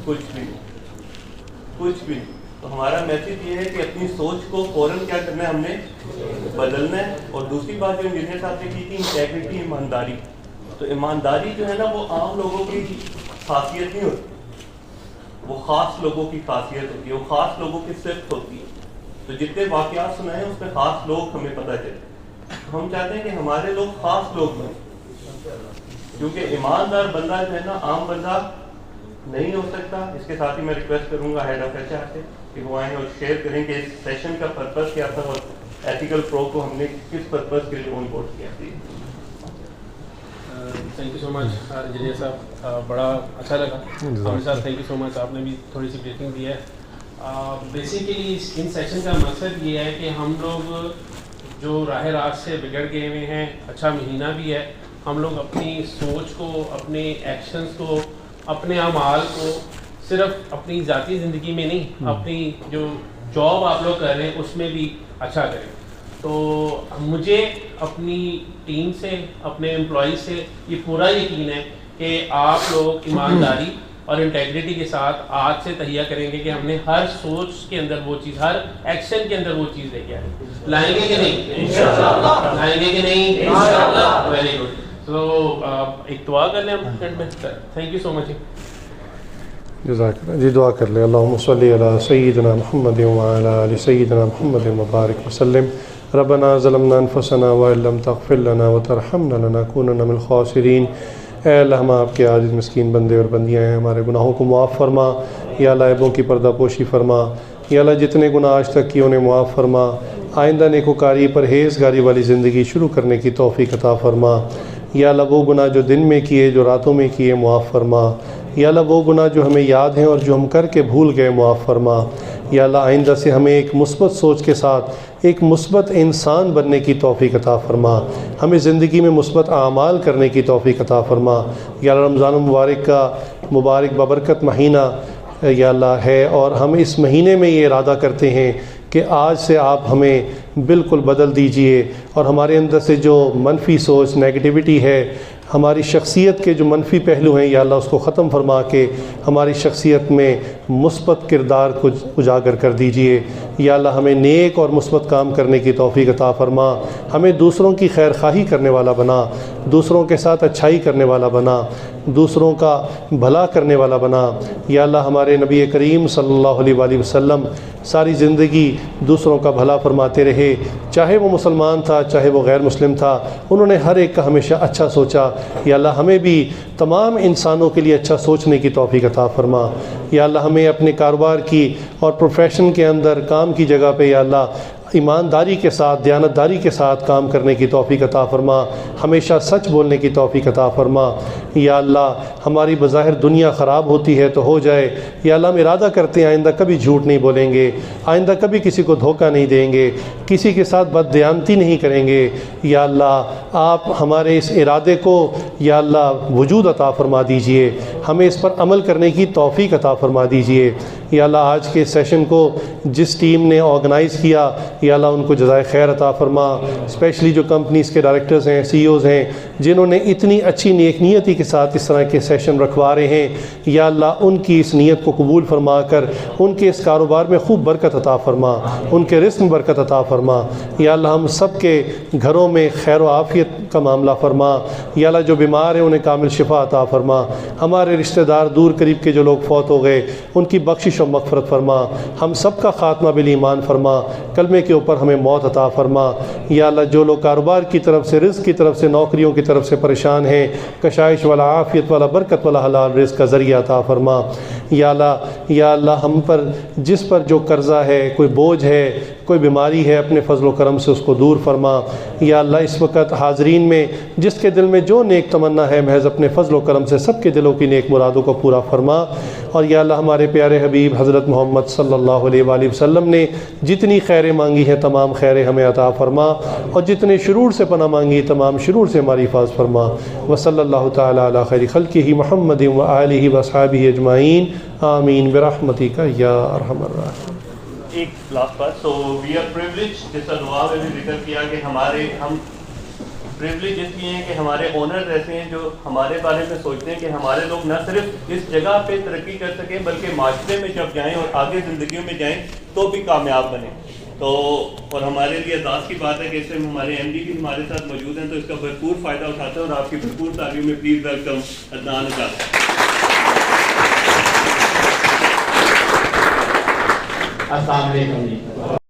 کچھ بھی نہیں. تو ہمارا میسج یہ ہے کہ اپنی سوچ کو فوراً کیا کرنا ہے، ہم نے بدلنا ہے. اور دوسری بات جو انجینئر صاحب نے کی تھی انٹیگریٹی، ایمانداری. تو ایمانداری جو ہے نا وہ عام لوگوں کی خاصیت نہیں ہوتی، وہ خاص لوگوں کی خاصیت ہوتی ہے، وہ خاص لوگوں کی صفت ہوتی ہے. تو جتنے واقعات سنائے ہیں اس میں خاص لوگ ہمیں پتہ چلے. ہم چاہتے ہیں کہ ہمارے لوگ خاص لوگ بنیں، کیونکہ ایماندار بندہ جو ہے نا عام بندہ نہیں ہو سکتا. اس کے ساتھ ہی میں ریکویسٹ کروں گا ہیڈ آف HR سے کہ وہ آئیں اور شیئر کریں کہ اس سیشن کا پرپز کیا تھا اور ایتھیکل پرو کو ہم نے کس پرپز کے لیے آن بورڈ کیا تھی. Thank you so much engineer صاحب، بڑا اچھا لگا. عامر صاحب تھینک یو سو مچ، آپ نے بھی تھوڑی سی بریفنگ دی ہے. بیسیکلی ان سیشن کا مقصد یہ ہے کہ ہم لوگ جو راہ راست سے بگڑ گئے ہوئے ہیں، اچھا مہینہ بھی ہے، ہم لوگ اپنی سوچ کو، اپنے ایکشنز کو، اپنے اعمال کو صرف اپنی ذاتی زندگی میں نہیں، اپنی جو جاب آپ لوگ کر رہے ہیں اس میں بھی اچھا کریں. تو مجھے اپنی ٹیم سے، اپنے امپلائی سے یہ پورا یقین ہے کہ آپ لوگ ایمانداری اور انٹیگریٹی کے ساتھ آج سے تہیہ کریں گے کہ ہم نے ہر سوچ کے اندر وہ چیز، ہر ایکشن کے اندر وہ چیز لے کے لائیں گے کہ نہیں؟ انشاءاللہ لائیں گے کہ نہیں؟ انشاءاللہ. Very good. تو ایک دعا کر لیں ہم اینڈ میں. تھینک یو سو مچ. جزاک اللہ. جی دعا کر لیں. اللہم صلی علی سیدنا محمد وعلی آل سیدنا محمد وبارک وسلم. ربنا ظلمنا انفسنا وان لم تغفر لنا وترحمنا لنکونن من الخاسرین. اے اللہ ہم آپ کے عاجز مسکین بندے اور بندیاں ہیں، ہمارے گناہوں کو معاف فرما. یا اللہ عیبوں کی پردہ پوشی فرما. یا اللہ جتنے گناہ آج تک کیے انہیں معاف فرما. آئندہ نیکوکاری پرہیزگاری والی زندگی شروع کرنے کی توفیق عطا فرما۔ یا اللہ وہ گناہ جو دن میں کیے، جو راتوں میں کیے، معاف فرما۔ یا اللہ وہ گناہ جو ہمیں یاد ہیں اور جو ہم کر کے بھول گئے، معاف فرما۔ یا اللہ آئندہ سے ہمیں ایک مثبت سوچ کے ساتھ ایک مثبت انسان بننے کی توفیق عطا فرما، ہمیں زندگی میں مثبت اعمال کرنے کی توفیق عطا فرما۔ یا اللہ رمضان المبارک کا مبارک ببرکت مہینہ یا اللہ ہے، اور ہم اس مہینے میں یہ ارادہ کرتے ہیں کہ آج سے آپ ہمیں بالکل بدل دیجئے، اور ہمارے اندر سے جو منفی سوچ، نیگیٹیوٹی ہے، ہماری شخصیت کے جو منفی پہلو ہیں، یا اللہ اس کو ختم فرما کے ہماری شخصیت میں مثبت کردار کو اجاگر کر دیجئے۔ یا اللہ ہمیں نیک اور مثبت کام کرنے کی توفیق عطا فرما، ہمیں دوسروں کی خیر خواہی کرنے والا بنا، دوسروں کے ساتھ اچھائی کرنے والا بنا، دوسروں کا بھلا کرنے والا بنا۔ یا اللہ ہمارے نبی کریم صلی اللہ علیہ وآلہ وسلم ساری زندگی دوسروں کا بھلا فرماتے رہے، چاہے وہ مسلمان تھا چاہے وہ غیر مسلم تھا، انہوں نے ہر ایک کا ہمیشہ اچھا سوچا۔ یا اللہ ہمیں بھی تمام انسانوں کے لیے اچھا سوچنے کی توفیق عطا فرما۔ یا اللہ ہمیں اپنے کاروبار کی اور پروفیشن کے اندر، کام کی جگہ پہ یا اللہ ایمانداری کے ساتھ، دیانتداری کے ساتھ کام کرنے کی توفیق عطا فرما، ہمیشہ سچ بولنے کی توفیق عطا فرما۔ یا اللہ ہماری بظاہر دنیا خراب ہوتی ہے تو ہو جائے، یا اللہ ہم ارادہ کرتے ہیں آئندہ کبھی جھوٹ نہیں بولیں گے، آئندہ کبھی کسی کو دھوکہ نہیں دیں گے، کسی کے ساتھ بددیانتی نہیں کریں گے۔ یا اللہ آپ ہمارے اس ارادے کو یا اللہ وجود عطا فرما دیجئے، ہمیں اس پر عمل کرنے کی توفیق عطا فرما دیجئے۔ یا اللہ آج کے سیشن کو جس ٹیم نے آرگنائز کیا، یا اللہ ان کو جزائے خیر عطا فرما، اسپیشلی جو کمپنیز کے ڈائریکٹرز ہیں، سی اوز ہیں، جنہوں نے اتنی اچھی نیک نیتی کے ساتھ اس طرح کے سیشن رکھوا رہے ہیں، یا اللہ ان کی اس نیت کو قبول فرما کر ان کے اس کاروبار میں خوب برکت عطا فرما، ان کے رزق میں برکت عطا فرما۔ یا اللہ ہم سب کے گھروں میں خیر و عافیت کا معاملہ فرما۔ یا اللہ جو بیمار ہیں انہیں کامل شفا عطا فرما، ہمارے رشتہ دار دور قریب کے جو لوگ فوت ہو گئے ان کی بخشش و مغفرت فرما، ہم سب کا خاتمہ بالایمان فرما، کلمے کے اوپر ہمیں موت عطا فرما۔ یا اللہ جو لوگ کاروبار کی طرف سے، رزق کی طرف سے، نوکریوں کی طرف سے پریشان ہیں، کشائش والا، عافیت والا، برکت والا حلال رزق کا ذریعہ عطا فرما۔ یا اللہ ہم پر جس پر جو قرضہ ہے، کوئی بوجھ ہے، کوئی بیماری ہے، اپنے فضل و کرم سے اس کو دور فرما۔ یا اللہ اس وقت حاضرین میں جس کے دل میں جو نیک تمنا ہے، محض اپنے فضل و کرم سے سب کے دلوں کی نیک مرادوں کو پورا فرما۔ اور یا اللہ ہمارے پیارے حبیب حضرت محمد صلی اللہ علیہ وآلہ وسلم نے جتنی خیریں مانگی ہیں تمام خیریں ہمیں عطا فرما، اور جتنے شرور سے پناہ مانگی تمام شرور سے ہماری حفاظ فرما۔ وصلی اللہ تعالی علی خیر خلقہ محمد وآلہ وصحبہ اجمعین، آمین برحمتک یا ارحم الراحمین۔ ایک لاسٹ بات، سو وی آر پریولیج، جس کا دعا میں بھی ذکر کیا کہ ہم پریولیج اس لیے ہیں کہ ہمارے اونرز ایسے ہیں جو ہمارے بارے میں سوچتے ہیں کہ ہمارے لوگ نہ صرف اس جگہ پہ ترقی کر سکیں بلکہ معاشرے میں جب جائیں اور آگے زندگیوں میں جائیں تو بھی کامیاب بنیں۔ تو اور ہمارے لیے اعزاز کی بات ہے کہ اس میں ہمارے ایم ڈی بھی ہمارے ساتھ موجود ہیں، تو اس کا بھرپور فائدہ اٹھاتے ہیں، اور آپ کی بھرپور تعلیم میں پلیز ویلکم عدنان اجاز۔ السلام علیکم جی۔